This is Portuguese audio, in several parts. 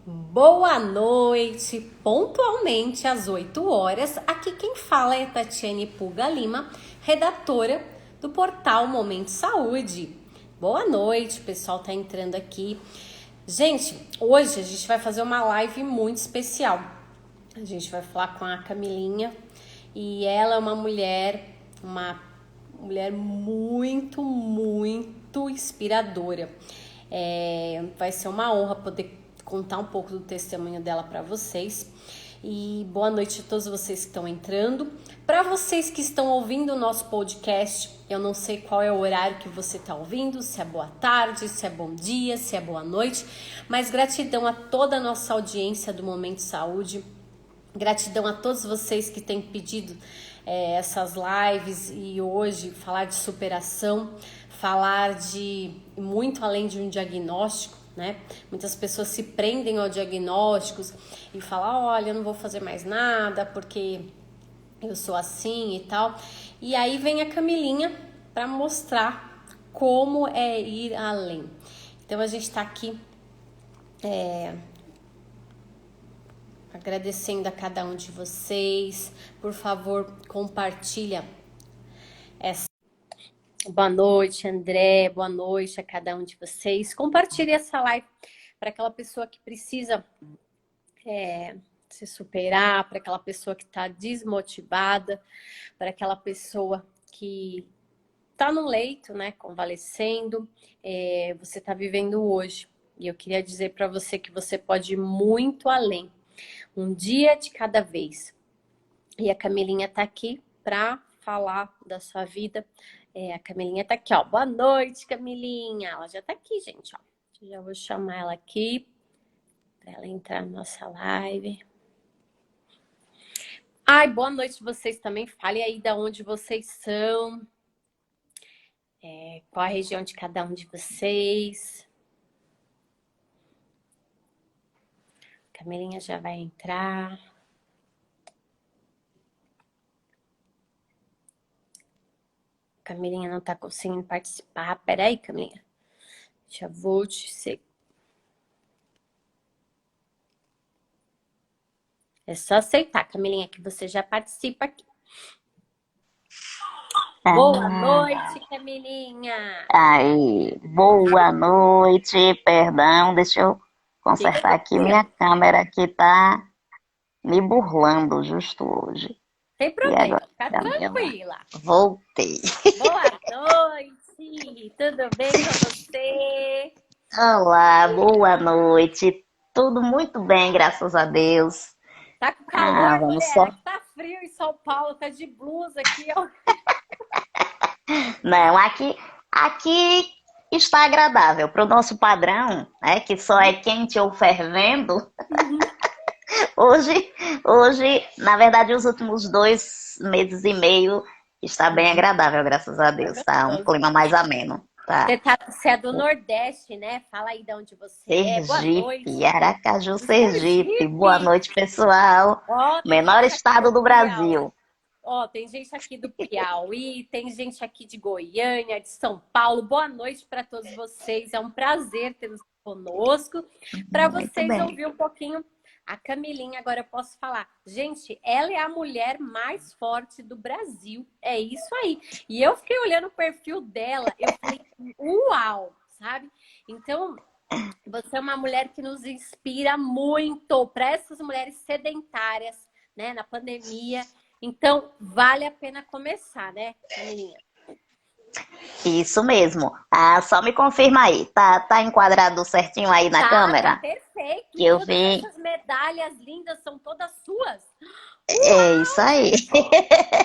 Boa noite, pontualmente às 8 horas. Aqui quem fala é Tatiane Puga Lima, redatora do portal Momento Saúde. Boa noite, o pessoal tá entrando aqui. Gente, hoje a gente vai fazer uma live muito especial. A gente vai falar com a Camilinha e ela é uma mulher muito inspiradora. Vai ser uma honra poder contar um pouco do testemunho dela para vocês. E boa noite a todos vocês que estão entrando. Para vocês que estão ouvindo o nosso podcast, eu não sei qual é o horário que você está ouvindo, se é boa tarde, se é bom dia, se é boa noite, mas gratidão a toda a nossa audiência do Momento Saúde. Gratidão a todos vocês que têm pedido essas lives e hoje falar de superação, falar de muito além de um diagnóstico, né? Muitas pessoas se prendem ao diagnósticos e falam, olha, eu não vou fazer mais nada porque eu sou assim e tal. E aí vem a Camilinha para mostrar como é ir além. Então a gente está aqui agradecendo a cada um de vocês. Por favor, compartilha essa. Boa noite, André. Boa noite a cada um de vocês. Compartilhe essa live para aquela pessoa que precisa se superar, para aquela pessoa que está desmotivada, para aquela pessoa que está no leito, né, convalescendo. Você está vivendo hoje. E eu queria dizer para você que você pode ir muito além. Um dia de cada vez. E a Camilinha tá aqui para falar da sua vida. A Camilinha tá aqui, ó. Boa noite, Camilinha. Ela já tá aqui, gente, ó. Já vou chamar ela aqui para ela entrar na nossa live. Ai, boa noite vocês também. Fale aí de onde vocês são. Qual a região de cada um de vocês. Camilinha já vai entrar. Camilinha não tá conseguindo participar. Peraí, Camilinha. Já vou te seguir. É só aceitar, Camilinha, que você já participa aqui. Boa noite, Camilinha. Aí, boa noite, perdão, deixa eu consertar aqui minha câmera que tá me burlando justo hoje. Sem E problema, agora, fica tranquila. voltei. Boa noite, tudo bem com você? Olá, boa noite. Tudo muito bem, graças a Deus. Tá com calor, Vamos mulher? só. Aqui tá frio em São Paulo, tá de blusa aqui, ó. Não, aqui está agradável para o nosso padrão, né? Que só é quente ou fervendo. Hoje, na verdade, os últimos 2 meses e meio está bem agradável, graças a Deus. Tá um clima mais ameno. Tá. Você é do Nordeste, né? Fala aí de onde você é. Boa Sergipe, noite. Aracaju, Sergipe. Boa Sergipe. noite, pessoal. Ó, tem Menor gente aqui estado do do Piauí. Brasil. Ó, tem gente aqui do Piauí, tem gente aqui de Goiânia, de São Paulo. Boa noite para todos vocês. É um prazer tê-los conosco. Para Muito vocês bem. ouvir um pouquinho a Camilinha, agora eu posso falar. Gente, ela é a mulher mais forte do Brasil. É isso aí. E eu fiquei olhando o perfil dela, eu falei, uau, sabe? Então, você é uma mulher que nos inspira muito para essas mulheres sedentárias, né, na pandemia. Então, vale a pena começar, né, Camilinha? Isso mesmo. Só me confirma aí. Tá enquadrado certinho aí na Tá câmera? perfeito. Que eu Todas vi. essas medalhas lindas são todas suas. É isso aí.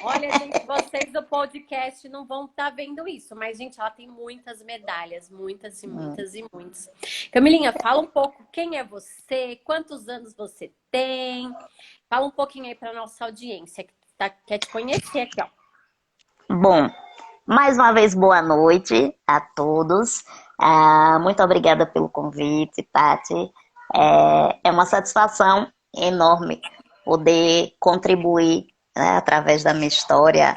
Olha, gente, vocês do podcast não vão estar vendo isso, mas, gente, ela tem muitas medalhas, muitas e muitas e muitas. Camilinha, fala um pouco quem é você, quantos anos você tem. Fala um pouquinho aí para nossa audiência que quer te conhecer aqui, ó. Bom, mais uma vez, boa noite a todos. Muito obrigada pelo convite, Tati. É uma satisfação enorme poder contribuir, né, através da minha história,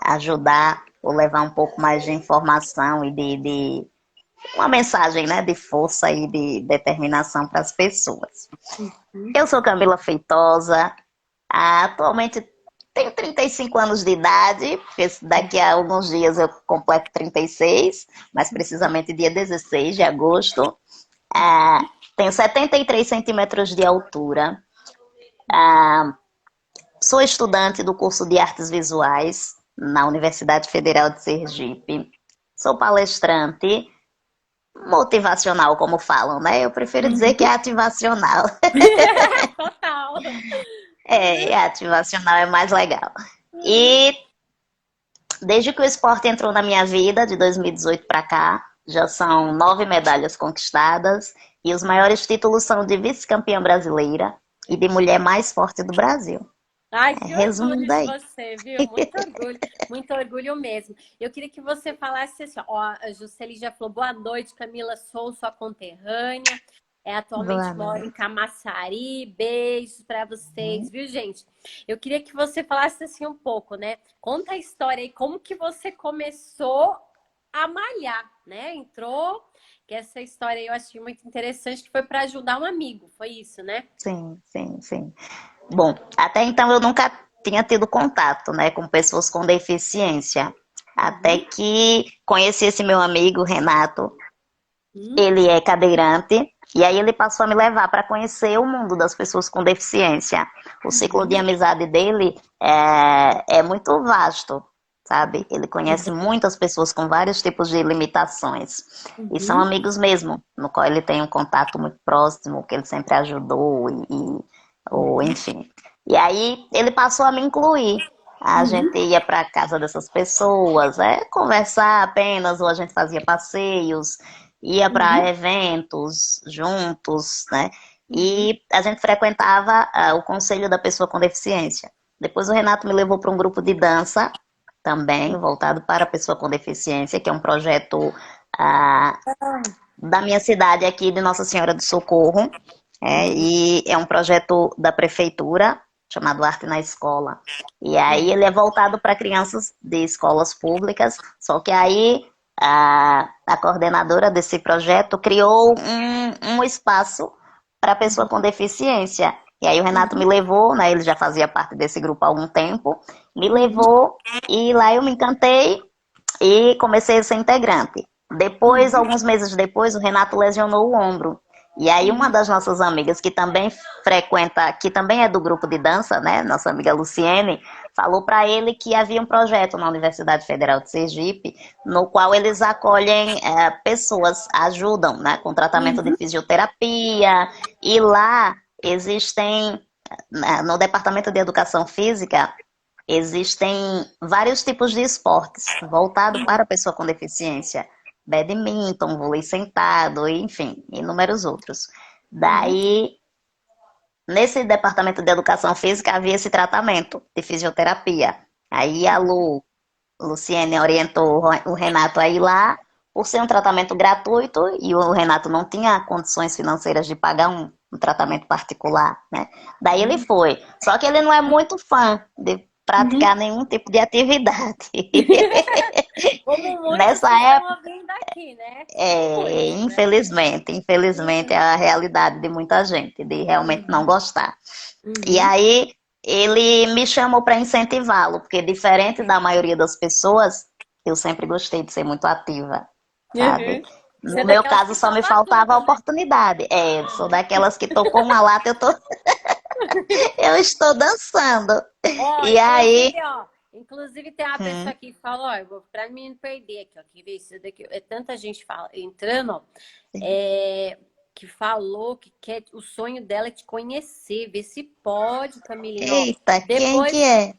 ajudar ou levar um pouco mais de informação e de uma mensagem, né, de força e de determinação para as pessoas. Uhum. Eu sou Camila Feitosa, atualmente tenho 35 anos de idade, porque daqui a alguns dias eu completo 36, mais precisamente dia 16 de agosto. Tenho 73 centímetros de altura. Sou estudante do curso de Artes Visuais na Universidade Federal de Sergipe. Sou palestrante motivacional, como falam, né? Eu prefiro dizer que é ativacional. Total. Ativacional é mais legal. E desde que o esporte entrou na minha vida, de 2018 para cá, já são 9 medalhas conquistadas e os maiores títulos são de vice-campeã brasileira e de mulher mais forte do Brasil. Ai, que orgulho Resumindo de aí. você, viu? Muito orgulho mesmo. Eu queria que você falasse assim, ó, a Jusceli já falou, boa noite, Camila, sou sua conterrânea, Boa atualmente moro em noite. Camaçari, beijos para vocês, viu, gente? Eu queria que você falasse assim um pouco, né? Conta a história aí, como que você começou a malhar, né? Entrou, que essa história aí eu achei muito interessante, que foi para ajudar um amigo, foi isso, né? Sim, sim, sim. Bom, até então eu nunca tinha tido contato, né, com pessoas com deficiência. Até Uhum. que conheci esse meu amigo, Renato. Uhum. Ele é cadeirante. E aí ele passou a me levar para conhecer o mundo das pessoas com deficiência. O ciclo de Uhum. amizade dele é muito vasto, sabe? Ele conhece muitas pessoas com vários tipos de limitações. E são Uhum. amigos mesmo, no qual ele tem um contato muito próximo, que ele sempre ajudou, ou Uhum. enfim. E aí ele passou a me incluir. A gente Uhum. ia para a casa dessas pessoas, conversar apenas, ou a gente fazia passeios, ia para Uhum. eventos juntos, né? Uhum. E a gente frequentava o Conselho da Pessoa com Deficiência. Depois o Renato me levou para um grupo de dança, também voltado para a pessoa com deficiência, que é um projeto ah, da minha cidade aqui, de Nossa Senhora do Socorro. E é um projeto da prefeitura, chamado Arte na Escola. E aí ele é voltado para crianças de escolas públicas, só que aí a coordenadora desse projeto criou um espaço para pessoa com deficiência. E aí o Renato me Uhum. levou, né, ele já fazia parte desse grupo há algum tempo, me Uhum. levou e lá eu me encantei e comecei a ser integrante. Depois, Uhum. alguns meses depois, o Renato lesionou o ombro. E aí uma Uhum. das nossas amigas, que também frequenta, que também é do grupo de dança, né, nossa amiga Luciene, falou para ele que havia um projeto na Universidade Federal de Sergipe, no qual eles acolhem pessoas, ajudam, né, com tratamento de Uhum. fisioterapia, e lá existem, no Departamento de Educação Física, existem vários tipos de esportes voltados para a pessoa com deficiência. Badminton, vôlei sentado, enfim, inúmeros outros. Uhum. Daí, nesse departamento de educação física, havia esse tratamento de fisioterapia. Aí a Luciene orientou o Renato a ir lá, por ser um tratamento gratuito, e o Renato não tinha condições financeiras de pagar um tratamento particular, né? Daí ele foi. Só que ele não é muito fã de Uhum. praticar nenhum tipo de atividade. Como muitos Nessa que estão época, ouvindo aqui, né? Como muitos, né? infelizmente é Uhum. a realidade de muita gente, de realmente não Uhum. gostar. E Uhum. aí ele me chamou para incentivá-lo, porque diferente da maioria das pessoas, eu sempre gostei de ser muito ativa, sabe? Uhum. Você No é meu daquelas caso, que só me topa faltava a tudo, né? oportunidade. Eu sou daquelas que tocou uma lata, eu estou dançando. Ó, E aí, inclusive tem uma pessoa hum, aqui que falou, ó, eu vou para mim não perder aqui, ó, que vê isso daqui, é tanta gente entrando, ó, é, que falou que quer, o sonho dela é te conhecer, ver se pode, Camilinha, ó. eita, quem que Depois, é?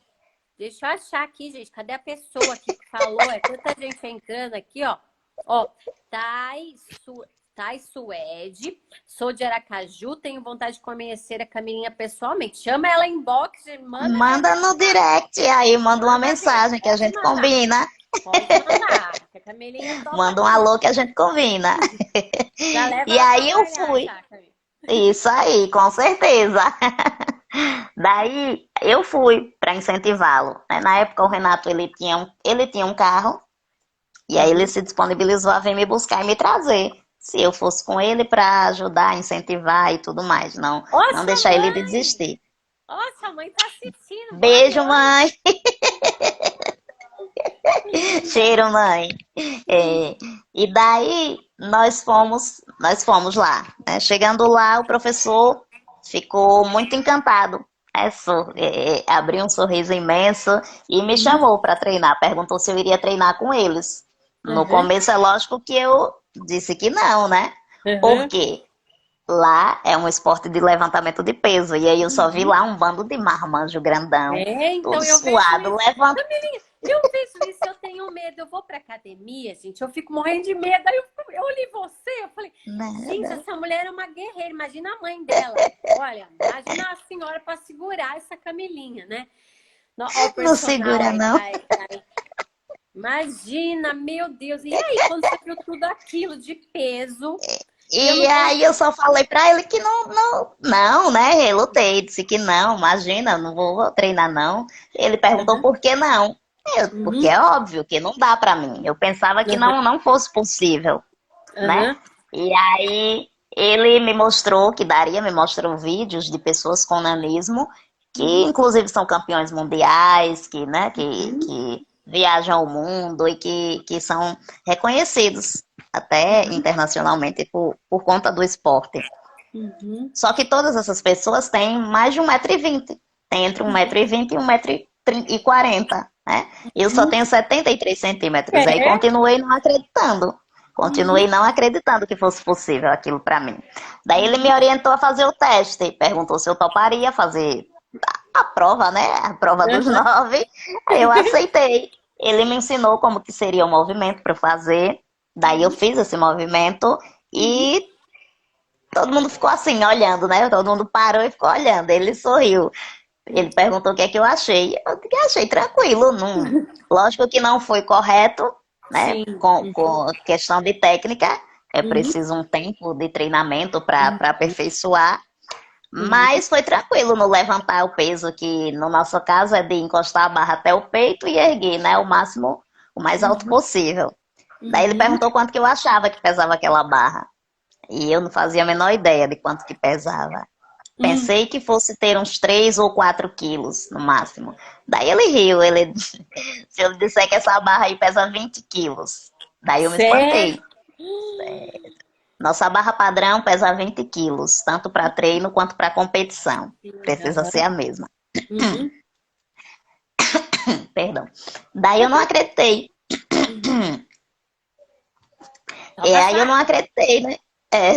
deixa eu achar aqui, gente, cadê a pessoa aqui que falou? É tanta gente entrando aqui, ó. Ó, Thay, Thay Suede, sou de Aracaju, tenho vontade de conhecer a Camilinha pessoalmente. Chama ela em inbox, manda Manda no mensagem. direct, aí manda uma Manda ver, mensagem que a pode gente mandar. combina. Pode mandar, que a Camilinha topa Manda um tudo. alô que a gente combina. Já leva E ela aí pra eu malhar, fui. já, Camila. Isso aí, com certeza. Daí eu fui para incentivá-lo. Na época o Renato ele tinha um carro E aí ele se disponibilizou a vir me buscar e me trazer. Se eu fosse com ele para ajudar, incentivar e tudo mais. Não, Ó, não sua deixar ele mãe! desistir. Ó, sua mãe tá assistindo. Boa Beijo, mãe. noite. Cheiro, mãe. É, e daí nós fomos lá, né? Chegando lá, o professor ficou muito encantado. Abriu um sorriso imenso e me Uhum, chamou para treinar. Perguntou se eu iria treinar com eles. No uhum, começo é lógico que eu disse que não, né? Por uhum, quê? Lá é um esporte de levantamento de peso. E aí eu só vi uhum. lá um bando de marmanjo grandão, Então tudo eu vejo suado, isso. levantando. Camilinha, eu vejo isso, eu tenho medo. Eu vou pra academia, gente, eu fico morrendo de medo. Aí eu olhei você, eu falei, gente, essa mulher é uma guerreira. Imagina a mãe dela. Olha, imagina a senhora para segurar essa Camilinha, né? Ó, o Não personal segura, aí, não. Imagina, meu Deus. E aí, quando você viu tudo aquilo de peso, e eu E não aí eu consigo. só falei pra ele que não, né? Relutei, disse que não, imagina, não vou treinar não. Ele perguntou Uhum, por que não. Porque uhum, é óbvio que não dá pra mim. Eu pensava que uhum, não fosse possível, né? uhum, E aí ele me mostrou que daria, me mostrou vídeos de pessoas com nanismo, que uhum, inclusive são campeões mundiais, que, né, uhum, que viajam o mundo e que são reconhecidos até internacionalmente por conta do esporte. uhum, Só que todas essas pessoas têm mais de 1,20 m. Tem entre 1,20 m e 1,40 m, né? Eu só uhum. tenho 73 centímetros. Aí É? continuei não acreditando. Uhum, Continuei não acreditando que fosse possível aquilo para mim. Daí ele me uhum, orientou a fazer o teste. Perguntou se eu toparia fazer a prova, né? A prova dos uhum, 9. Aí eu aceitei. Ele me ensinou como que seria o movimento para fazer. Daí eu uhum, fiz esse movimento uhum. e todo mundo ficou assim, olhando, né? Todo mundo parou e ficou olhando. Ele sorriu. Ele perguntou o que é que eu achei. Eu que achei tranquilo. Não... Lógico que não foi correto, né? Sim. Com questão de técnica. É Uhum, preciso um tempo de treinamento para uhum, aperfeiçoar. uhum, Mas foi tranquilo no levantar o peso, que no nosso caso é de encostar a barra até o peito e erguer, né? O máximo, o mais alto uhum, possível. Daí ele uhum, perguntou quanto que eu achava que pesava aquela barra. E eu não fazia a menor ideia de quanto que pesava. uhum. Pensei que fosse ter uns 3 ou 4 quilos no máximo. Daí ele riu, ele se eu disser que essa barra aí pesa 20 quilos. Daí eu me Sério? espantei. Nossa barra padrão pesa 20 quilos, tanto para treino quanto para competição. Precisa ser Aham, a mesma. uhum. Perdão. Daí eu não acreditei. Uhum. E Toma aí essa eu não água. acreditei, né?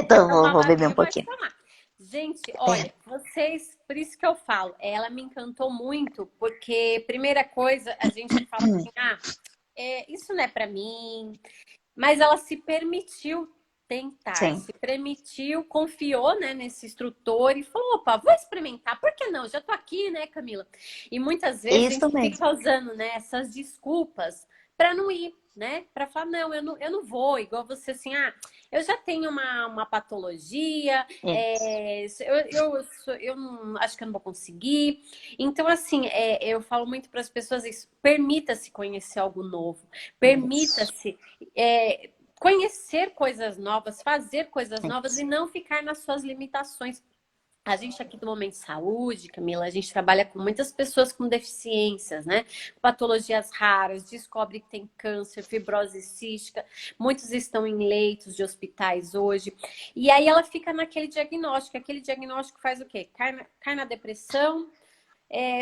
Vai Então tomar vou uma beber um aguinha, pode pouquinho. tomar. Gente, olha, vocês, por isso que eu falo, ela me encantou muito, porque, primeira coisa, a gente fala assim, isso não é pra mim, mas ela se permitiu tentar, Sim, se permitiu, confiou, né, nesse instrutor e falou, opa, vou experimentar, por que não? Já tô aqui, né, Camila? E muitas vezes a isso gente mesmo. fica usando, né, essas desculpas para não ir, né? Para falar, não, eu não vou, igual você assim, eu já tenho uma patologia, Isso. eu não, acho que eu não vou conseguir. Então, assim, eu falo muito para as pessoas isso, permita-se conhecer algo novo, Isso. permita-se conhecer coisas novas, fazer coisas novas e Isso. não ficar nas suas limitações. A gente aqui do Momento Saúde, Camila, a gente trabalha com muitas pessoas com deficiências, né? Patologias raras, descobre que tem câncer, fibrose cística, muitos estão em leitos de hospitais hoje. E aí ela fica naquele diagnóstico. Aquele diagnóstico faz o quê? Cai na depressão,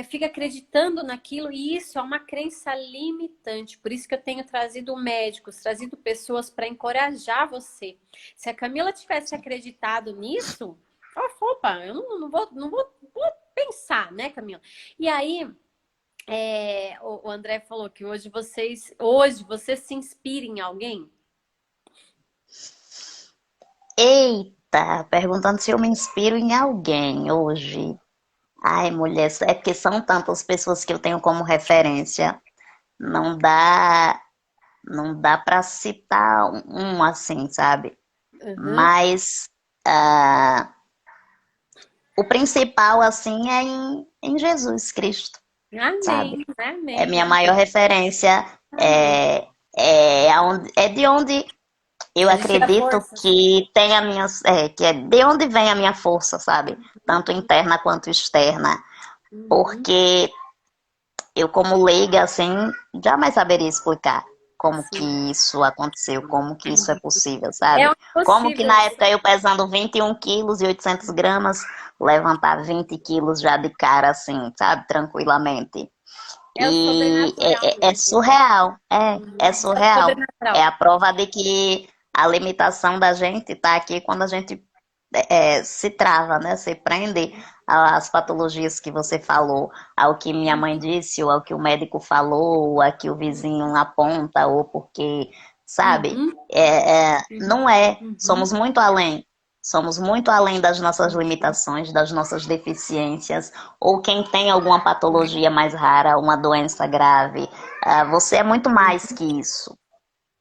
fica acreditando naquilo, e isso é uma crença limitante. Por isso que eu tenho trazido médicos, trazido pessoas para encorajar você. Se a Camila tivesse acreditado nisso, opa, eu não vou pensar, né, Camila? E aí, o André falou que hoje você se inspira em alguém? Eita, perguntando se eu me inspiro em alguém hoje. Ai, mulher, é porque são tantas pessoas que eu tenho como referência. Não dá, não dá para citar um assim, sabe? Uhum. Mas o principal assim é em Jesus Cristo, sabe? Amém, É amém, minha amém, maior referência, amém. é de onde eu A gente tira acredito forças. que tem a minha, que é de onde vem a minha força, sabe? Tanto interna quanto externa. Uhum, Porque eu, como leiga, assim, jamais saberia explicar como que sim. isso aconteceu, como que isso é possível, É sabe? Como que impossível. na época eu pesando 21 quilos e 800 gramas, levantar 20 quilos já de cara, assim, sabe? Tranquilamente. É o E sobrenatural é mesmo. surreal, é É o surreal. É sobrenatural. a prova de que a limitação da gente está aqui quando a gente se trava, né? Se prende às patologias que você falou, ao que minha mãe disse, ou ao que o médico falou, ou ao que o vizinho aponta, ou porque, sabe? Uhum, Não é. uhum, Somos muito além. Somos muito além das nossas limitações, das nossas deficiências, ou quem tem alguma patologia mais rara, uma doença grave. Você é muito mais que isso,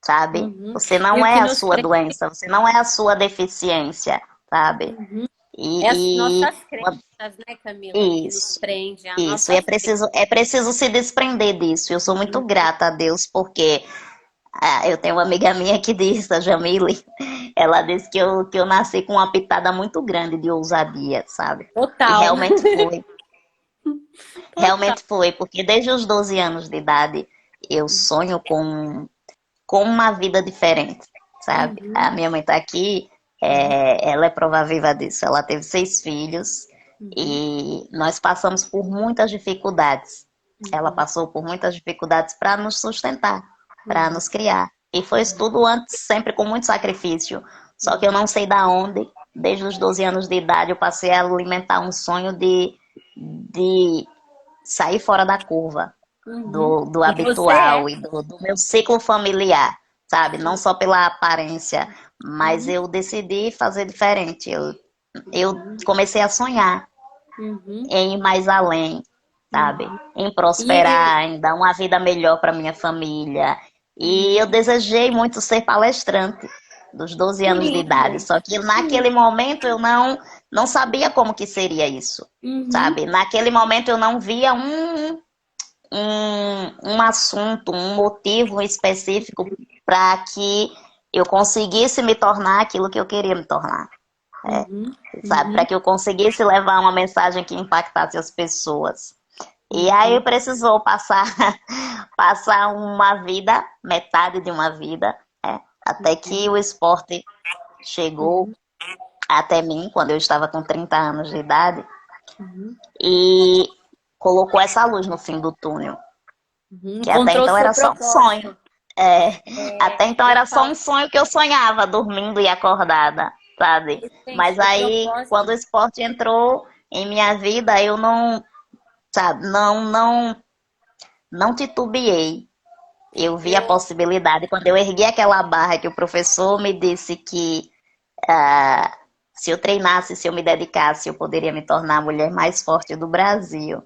sabe? uhum. Você E não o é que a nos sua prende doença, você não é a sua deficiência, sabe? é as E, nossas crenças, né, Camila? Que nos isso, prende, a isso. E nossas crenças. é preciso se desprender disso. Eu sou muito grata a Deus porque eu tenho uma amiga minha que diz, a Jamile, ela disse que eu nasci com uma pitada muito grande de ousadia, sabe? E Total. Total. realmente foi, porque desde os 12 anos de idade eu sonho com uma vida diferente, sabe? A Uhum, minha mãe tá aqui, uhum, ela é prova viva disso. Ela teve 6 filhos uhum, e nós passamos por muitas dificuldades. Ela uhum, passou por muitas dificuldades para nos sustentar, para uhum, nos criar. E foi isso tudo antes, sempre com muito sacrifício. Só que eu não sei da onde, desde os 12 anos de idade, eu passei a alimentar um sonho de sair fora da curva, uhum. do E você é. habitual e do meu ciclo familiar, sabe? Não Sim. só pela aparência, mas Uhum, eu decidi fazer diferente. Eu uhum, comecei a sonhar uhum, em ir mais além, sabe? uhum. Em E prosperar, em dar uma vida melhor para minha família. E eu uhum. desejei muito ser palestrante dos 12 Que anos de idade, lindo. só que Que naquele lindo. momento eu não sabia como que seria isso, Uhum. sabe? Naquele momento eu não via um assunto, um motivo específico para que eu conseguisse me tornar aquilo que eu queria me tornar, Uhum, sabe? Para uhum, que eu conseguisse levar uma mensagem que impactasse as pessoas. E aí uhum, precisou passar, passar uma vida, metade de uma vida, até que o esporte chegou uhum, até mim, quando eu estava com 30 anos de idade, uhum, e colocou essa luz no fim do túnel, uhum. que até Encontrou então seu era só um sonho. propósito. É, até É, então eu era só um falo, sonho que eu sonhava, dormindo e acordada, sabe? gente, Mas o aí, quando o propósito. esporte entrou em minha vida, eu não, sabe, não titubeei. Eu vi a Eu, possibilidade. Quando eu ergui aquela barra que o professor me disse que se eu treinasse, se eu me dedicasse, eu poderia me tornar a mulher mais forte do Brasil.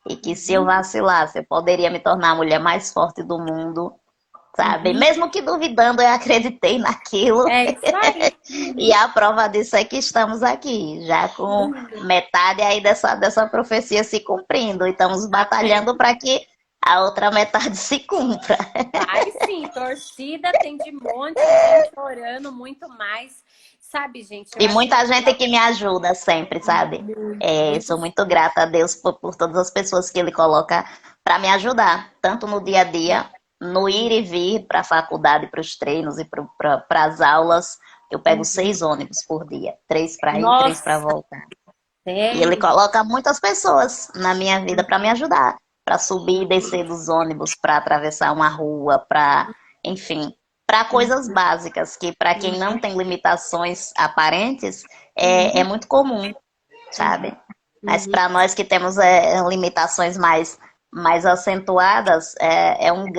E que se eu uhum, vacilasse, eu poderia me tornar a mulher mais forte do mundo, sabe? uhum. Mesmo que duvidando, eu acreditei naquilo. É isso aí. E Uhum, a prova disso é que estamos aqui, já com uhum. metade aí dessa profecia se cumprindo. E estamos Amém. batalhando para que a outra metade se cumpra. Vai sim, torcida tem de monte, gente orando muito mais. Sabe, gente, eu E acho muita gente legal que me ajuda sempre, sabe? muito, muito. Sou muito grata a Deus por todas as pessoas que Ele coloca para me ajudar, tanto no dia a dia, no ir e vir para a faculdade, para os treinos e para as aulas. Eu pego Uhum. 6 ônibus por dia, 3 para ir, 3 para Nossa, voltar. E Ele sério? coloca muitas pessoas na minha vida para me ajudar, para subir e descer dos ônibus, para atravessar uma rua, para, enfim, para coisas básicas que para quem não Uhum, tem limitações aparentes é uhum, muito comum, uhum, sabe? Mas uhum, para nós que temos limitações mais acentuadas, é uma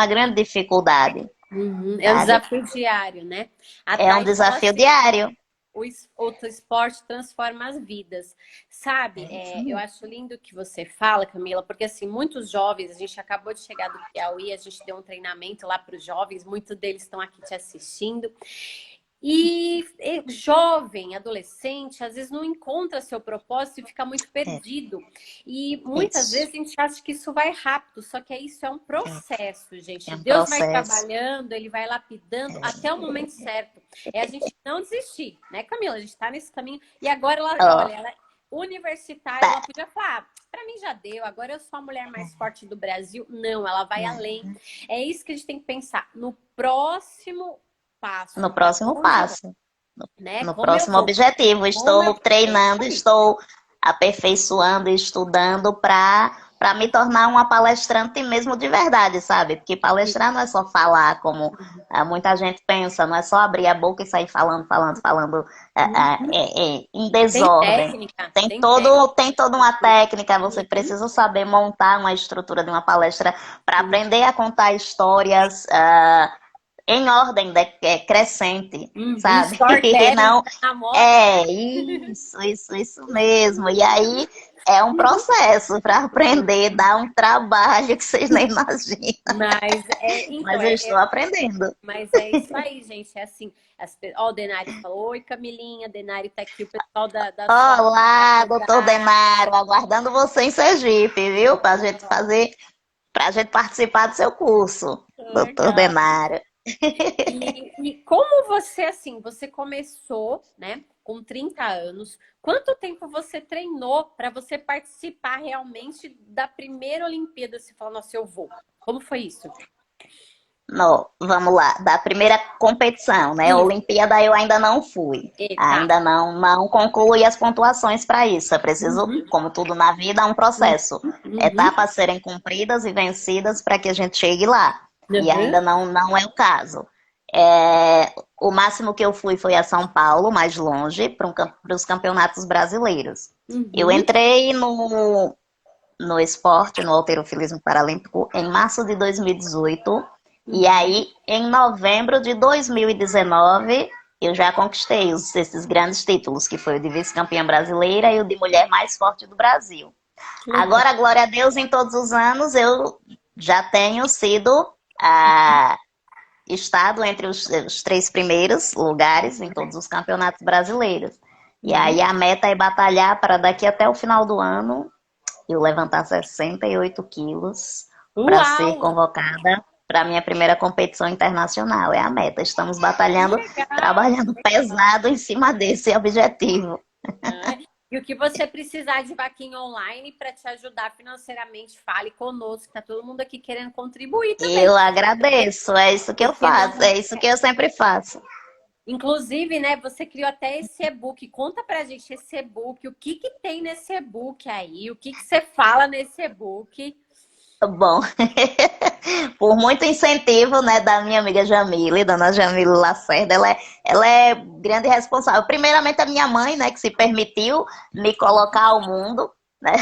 grande dificuldade, uhum. É um sabe? desafio diário, né? A É um Thay fala desafio assim, diário. o esporte transforma as vidas. Sabe, É isso eu mesmo. acho lindo o que você fala, Camila, porque assim, muitos jovens, a gente acabou de chegar do Piauí, a gente deu um treinamento lá para os jovens, muitos deles estão aqui te assistindo. E jovem, adolescente, às vezes não encontra seu propósito e fica muito É, perdido. E muitas isso. vezes a gente acha que isso vai rápido, só que isso é um É, processo, é gente. um Deus vai processo. trabalhando, ele vai lapidando até o momento certo. É a gente não desistir, né, Camila? A gente tá nesse caminho. E agora ela, Ó, olha, ela é universitária, ela tá. podia falar, para mim já deu, agora eu sou a mulher mais forte do Brasil. Não, ela vai além. É isso que a gente tem que pensar no próximo passo, No para próximo onde eu vou, passo. né? No Como eu próximo vou, objetivo. como eu Estou é isso treinando, aí. estou aperfeiçoando, estudando para me tornar uma palestrante mesmo de verdade, sabe? Porque palestrar não é só falar, como muita gente pensa, não é só abrir a boca e sair falando, falando, falando Uhum. em Tem desordem. técnica, Tem tem técnica. todo, tem toda uma técnica, você Uhum. precisa saber montar uma estrutura de uma palestra para aprender a contar histórias em ordem crescente, Uhum. sabe? E Storytelling não tá na moda, né? é isso mesmo. E aí é um processo para aprender, dá um trabalho que vocês nem imaginam. Mas Mas eu estou aprendendo. mas é isso aí, gente. É assim. Ó, o Denário falou: Oi, Camilinha. Denário tá aqui, o pessoal da sua Olá, doutor faculdade. Denaro, aguardando você em Sergipe, viu? Para a gente participar do seu curso, doutor Legal. Denaro. E como você, assim, você começou, né, com 30 anos, quanto tempo você treinou para você participar realmente da primeira Olimpíada? Você falou, nossa, eu vou. Como foi isso? No, vamos lá, da primeira competição, né? Isso. Olimpíada eu ainda não fui. Tá. Ainda não concluí as pontuações para isso. É preciso, Uhum, como tudo na vida, um processo. uhum, Etapas serem cumpridas e vencidas para que a gente chegue lá. E ainda uhum, não é o caso. É, o máximo que eu fui foi a São Paulo, mais longe, para os campeonatos brasileiros. Eu uhum, entrei no esporte, no halterofilismo paralímpico, em março de 2018. E uhum. aí, em novembro de 2019, eu já conquistei esses grandes títulos, que foi o de vice-campeã brasileira e o de mulher mais forte do Brasil. Que legal. Agora, glória a Deus, em todos os anos, eu já tenho sido ah, estado entre os 3 primeiros lugares em todos os campeonatos brasileiros. E Uhum. aí a meta é batalhar para daqui até o final do ano eu levantar 68 quilos para ser Uau! convocada para a minha primeira competição internacional. É a meta. Estamos Que batalhando, legal! Que trabalhando legal! pesado em cima desse objetivo. Né? E o que você precisar de vaquinha online para te ajudar financeiramente, fale conosco. Tá todo mundo aqui querendo contribuir também. Eu agradeço, é isso que eu Porque faço, não. é isso que eu sempre faço. Inclusive, né, você criou até esse e-book. Conta pra gente esse e-book, o que que tem nesse e-book aí, o que que você fala nesse e-book. Bom, por muito incentivo, né, da minha amiga Jamile, dona Jamile Lacerda, ela é grande responsável. Primeiramente a minha mãe, né, que se permitiu me colocar ao mundo, né?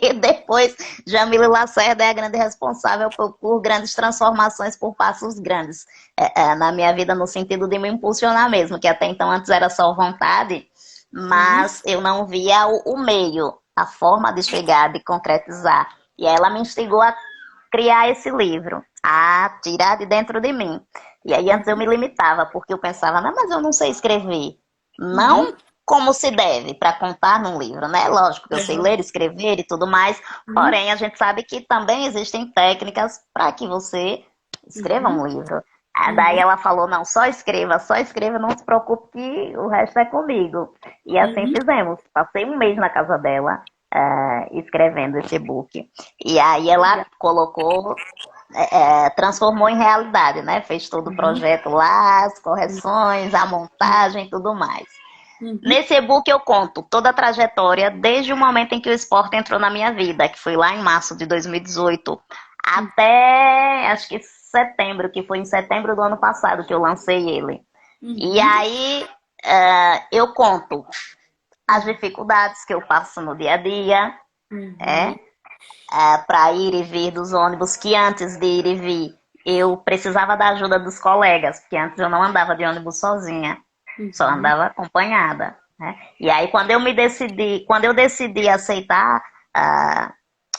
E depois Jamile Lacerda é a grande responsável por grandes transformações, por passos grandes na minha vida, no sentido de me impulsionar mesmo, que até então antes era só vontade, Uhum, mas eu não via o meio, a forma de chegar, de concretizar. E ela me instigou a criar esse livro, a tirar de dentro de mim. E aí antes eu me limitava, porque eu pensava, não, mas eu não sei escrever. uhum, Não como se deve para contar num livro, né? Lógico que eu sei uhum, ler, escrever e tudo mais, uhum, porém a gente sabe que também existem técnicas para que você escreva uhum, um livro. Daí uhum, ela falou, não, só escreva, não se preocupe que o resto é comigo. E assim uhum, fizemos. Passei um mês na casa dela, escrevendo esse e-book. E aí ela legal. colocou, transformou em realidade, né? Fez todo o Uhum, projeto lá, as correções, a montagem e tudo mais. uhum, Nesse e-book eu conto toda a trajetória desde o momento em que o esporte entrou na minha vida, que foi lá em março de 2018, até acho que setembro, que foi em setembro do ano passado que eu lancei ele. E uhum, aí eu conto as dificuldades que eu passo no dia a dia, uhum, é, para ir e vir dos ônibus, que antes de ir e vir eu precisava da ajuda dos colegas, porque antes eu não andava de ônibus sozinha, só uhum, andava acompanhada. Né? E aí quando eu decidi aceitar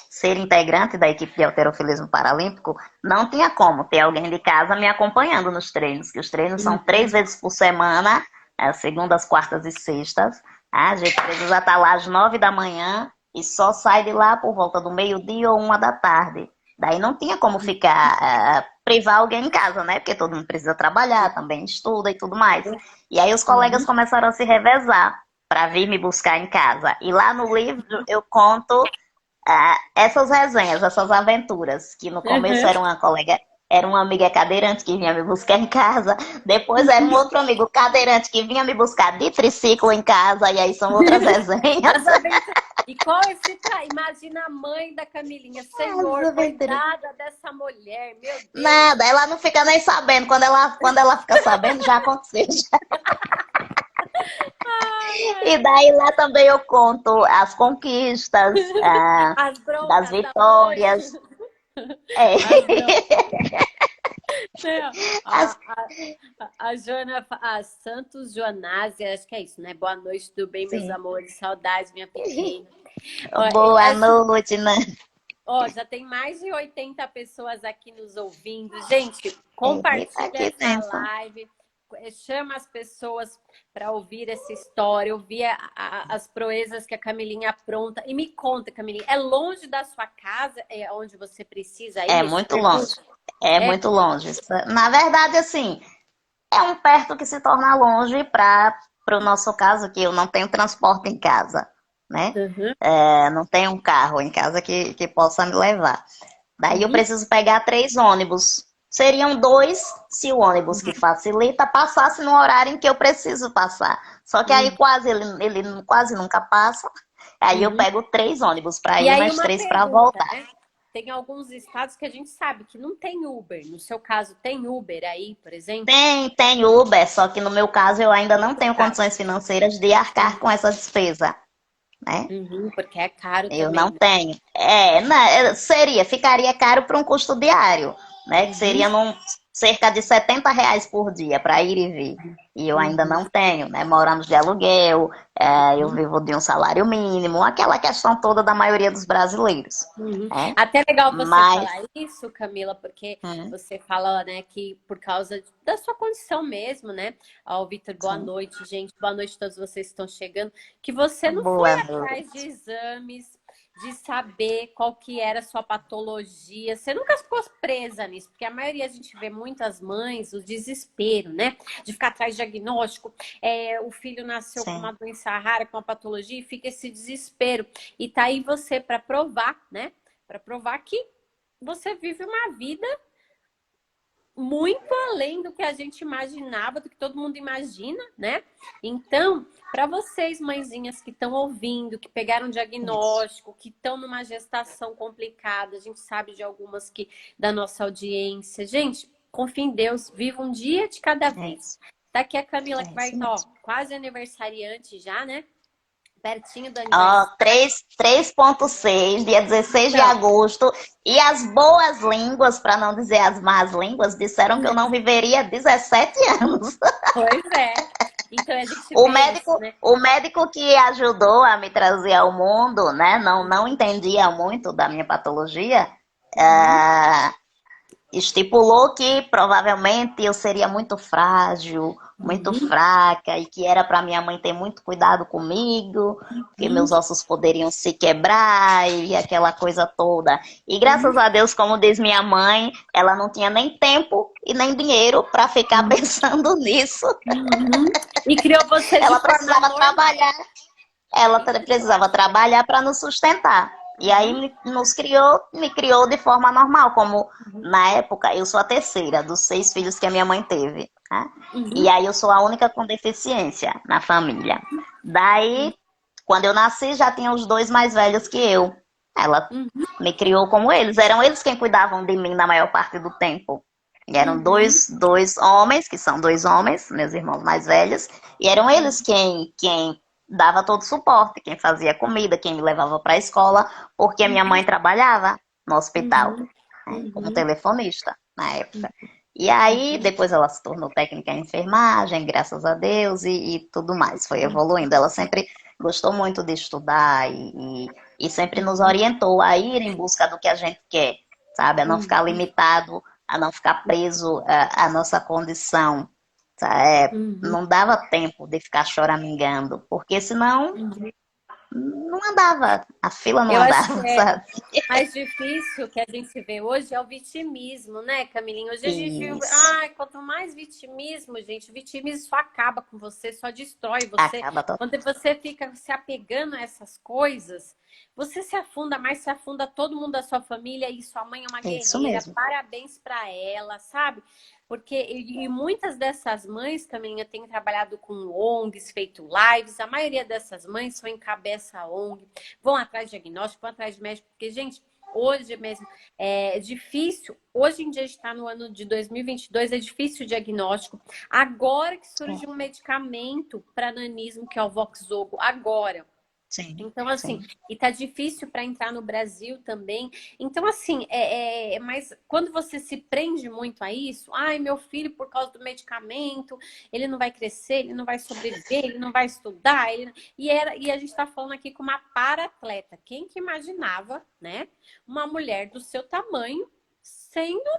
ser integrante da equipe de halterofilismo paralímpico, não tinha como ter alguém de casa me acompanhando nos treinos, que os treinos são 3 vezes por semana, segundas, quartas e sextas. A gente precisa estar lá às 9 da manhã e só sai de lá por volta do meio-dia ou 1 da tarde. Daí não tinha como ficar, privar alguém em casa, né? Porque todo mundo precisa trabalhar, também estuda e tudo mais. E aí os colegas começaram a se revezar para vir me buscar em casa. E lá no livro eu conto essas resenhas, essas aventuras, que no começo Uhum. era uma colega, era uma amiga cadeirante que vinha me buscar em casa, depois era um outro amigo cadeirante que vinha me buscar de triciclo em casa, e aí são outras resenhas. As aventuras. E qual esse Imagina a mãe da Camilinha. As Senhor, aventuras. coitada dessa mulher, meu Deus. Nada, ela não fica nem sabendo. Quando ela fica sabendo, já aconteceu. Ai, E ai, daí lá também eu conto as conquistas, as das broncas da mãe. vitórias. É. As broncas. Não, As- a Joana, a Santos Joanásia, acho que é isso, né? Boa noite, tudo bem, meus Sim. amores? Saudades, minha pequena. Ó, Boa noite, né? ó, já tem mais de 80 pessoas aqui nos ouvindo. Gente, Eita, compartilha que essa bênção. live, chama as pessoas para ouvir essa história, ouvir as proezas que a Camilinha apronta. E me conta, Camilinha, é longe da sua casa, é onde você precisa É ir, esse muito longe. percurso? É É? muito longe. Na verdade, assim, é um perto que se torna longe para o nosso caso, que eu não tenho transporte em casa, né? Uhum, Não tenho um carro em casa que possa me levar. Daí eu uhum, preciso pegar 3 ônibus. Seriam 2 se o ônibus que facilita passasse no horário em que eu preciso passar. Só que aí uhum, ele quase nunca passa. Aí eu uhum. pego 3 ônibus para E ir, aí mais uma 3 para pergunta, voltar. né? Tem alguns estados que a gente sabe que não tem Uber. No seu caso, tem Uber aí, por exemplo? Tem Uber, só que no meu caso eu ainda No não seu tenho caso. condições financeiras de arcar com essa despesa, né? Uhum, porque é caro Eu não também, né? tenho. Ficaria caro para um custo diário, né? Que Uhum, seria cerca de R$ 70 por dia para ir e vir. E eu ainda uhum, não tenho, né? Moramos de aluguel, eu uhum. vivo de um salário mínimo, aquela questão toda da maioria dos brasileiros, Uhum. né? Até legal você Mas, falar isso, Camila, porque hum, você fala, né, que por causa da sua condição mesmo, né? Ó, Vitor, boa sim. noite, gente. Boa noite a todos vocês que estão chegando. Que você não foi Boa atrás de noite. exames, de saber qual que era a sua patologia. Você nunca ficou presa nisso, porque a maioria a gente vê muitas mães, o desespero, né? De ficar atrás de diagnóstico. O filho nasceu com Sim. uma doença rara, com uma patologia, e fica esse desespero. E tá aí você para provar, né? Para provar que você vive uma vida muito além do que a gente imaginava, do que todo mundo imagina, né? Então, para vocês, mãezinhas que estão ouvindo, que pegaram Isso. diagnóstico, que estão numa gestação complicada, a gente sabe de algumas que da nossa audiência. Gente, confia em Deus, viva um dia de cada É vez. isso. Tá aqui a Camila que É vai isso estar, ó, mesmo. quase aniversariante já, né? Pertinho do Ó, aniversário. 3,6, dia 16 de Então, agosto. E as boas línguas, para não dizer as más línguas, disseram que eu não viveria 17 anos. pois é. Então a gente O vê isso, médico, né? o médico que ajudou a me trazer ao mundo, né, não entendia muito da minha patologia, Uhum, é, estipulou que provavelmente eu seria muito frágil, muito uhum, fraca e que era para minha mãe ter muito cuidado comigo, que uhum, meus ossos poderiam se quebrar e aquela coisa toda. E graças uhum, a Deus, como diz minha mãe, ela não tinha nem tempo e nem dinheiro para ficar uhum, pensando nisso. uhum. E criou você de Ela forma precisava normal. trabalhar, ela Isso que eu precisava acho legal. trabalhar para nos sustentar. E aí Uhum, me criou de forma normal, como uhum, na época eu sou a terceira dos 6 filhos que a minha mãe teve. Né? E uhum, aí eu sou a única com deficiência na família. Daí, quando eu nasci, já tinha os 2 mais velhos que eu. Ela uhum, me criou como eles. Eram eles quem cuidavam de mim na maior parte do tempo. E eram uhum, dois homens, que são 2 homens, meus irmãos mais velhos, e eram eles quem dava todo o suporte, quem fazia comida, quem me levava para a escola, porque a minha mãe trabalhava no hospital, uhum, né, como uhum, telefonista na época. E aí, uhum, depois ela se tornou técnica em enfermagem, graças a Deus, e tudo mais, foi evoluindo. Ela sempre gostou muito de estudar e e sempre nos orientou a ir em busca do que a gente quer, sabe? A não ficar Uhum, limitado, a não ficar preso à nossa condição. uhum, Não dava tempo de ficar choramingando, porque senão uhum. não andava, a fila não Eu acho que andava, é sabe? mais difícil que a gente vê hoje é o vitimismo, né, Camilinha? Hoje a gente viu, Isso, quanto mais vitimismo, gente, o vitimismo só acaba com você, só destrói você. acaba todo. Quando você fica se apegando a essas coisas, você se afunda mais, se afunda todo mundo da sua família e sua mãe é uma Isso guerreira. mesmo. Parabéns para ela, sabe? Porque e muitas dessas mães, Camilinha, têm trabalhado com ONGs, feito lives. A maioria dessas mães só encabeça a ONG, vão atrás de diagnóstico, vão atrás de médico, porque, gente, hoje mesmo é difícil. Hoje em dia está no ano de 2022, é difícil o diagnóstico. Agora que É, surge um medicamento para nanismo, que é o Voxzogo, agora. sim, Então, assim, sim. e tá difícil para entrar no Brasil também. Então, assim, mas quando você se prende muito a isso, ai, meu filho, por causa do medicamento, ele não vai crescer, ele não vai sobreviver, ele não vai estudar, e a gente está falando aqui com uma para-atleta. Quem que imaginava, né? Uma mulher do seu tamanho sendo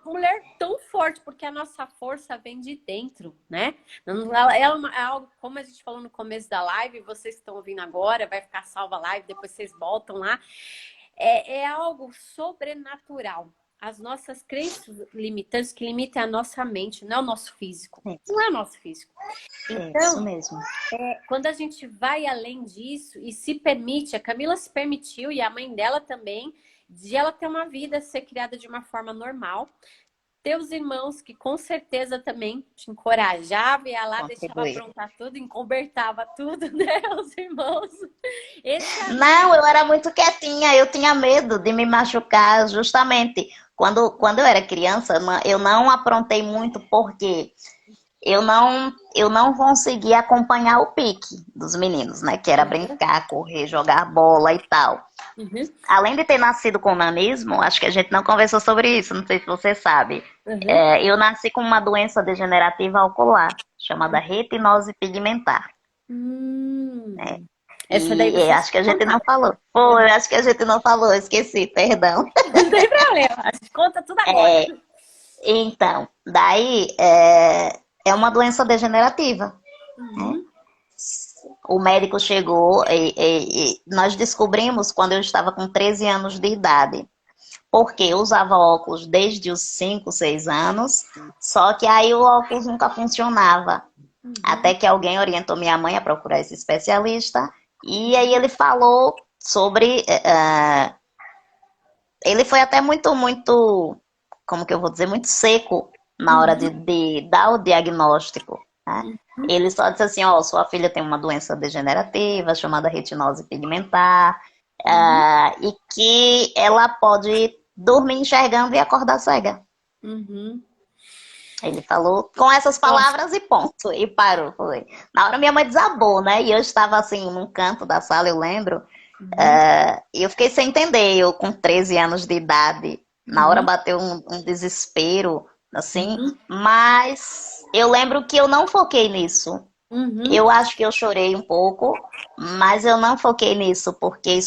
mulher tão forte, porque a nossa força vem de dentro, né? É algo, como a gente falou no começo da live, vocês que estão ouvindo agora, vai ficar salva a live, depois vocês voltam lá. É algo sobrenatural. As nossas crenças limitantes que limitam a nossa mente, não é o nosso físico. É, Não é o nosso físico. é isso Então, mesmo. quando a gente vai além disso e se permite, a Camila se permitiu e a mãe dela também, de ela ter uma vida, ser criada de uma forma normal, teus irmãos que com certeza também te encorajavam, ia lá, deixava Contribuir. aprontar tudo, encobertava tudo, né? Os irmãos. Esse Não, amigo. eu era muito quietinha, eu tinha medo de me machucar, justamente. Quando eu era criança, eu não aprontei muito, porque eu não conseguia acompanhar o pique dos meninos, né? Que era Uhum, brincar, correr, jogar bola e tal. uhum, Além de ter nascido com nanismo, acho que a gente não conversou sobre isso, não sei se você sabe. uhum. Eu nasci com uma doença degenerativa ocular, chamada retinose pigmentar. Hum. Essa daí E você acho tinha que a gente não contado. falou. Pô, eu Uhum. acho que a gente não falou, esqueci, perdão. Não tem problema, a gente conta tudo agora. É, então, daí é uma doença degenerativa. Uhum, O médico chegou e nós descobrimos quando eu estava com 13 anos de idade. Porque eu usava óculos desde os 5, 6 anos, só que aí o óculos nunca funcionava. Até uhum, que alguém orientou minha mãe a procurar esse especialista, e aí ele falou sobre. Ele foi até muito, muito, como que eu vou dizer, muito seco na hora uhum, de dar o diagnóstico. Né? uhum, Ele só disse assim: ó, sua filha tem uma doença degenerativa chamada retinose pigmentar, uhum, e que ela pode dormir enxergando e acordar cega. uhum. Ele falou com essas Nossa. palavras e ponto. E parou, foi. Na hora minha mãe desabou, né? E eu estava assim, num canto da sala, eu lembro. Uhum, E eu fiquei sem entender, eu com 13 anos de idade. Na hora uhum, bateu um desespero, assim. uhum, Mas eu lembro que eu não foquei nisso. uhum, Eu acho que eu chorei um pouco, mas eu não foquei nisso, porque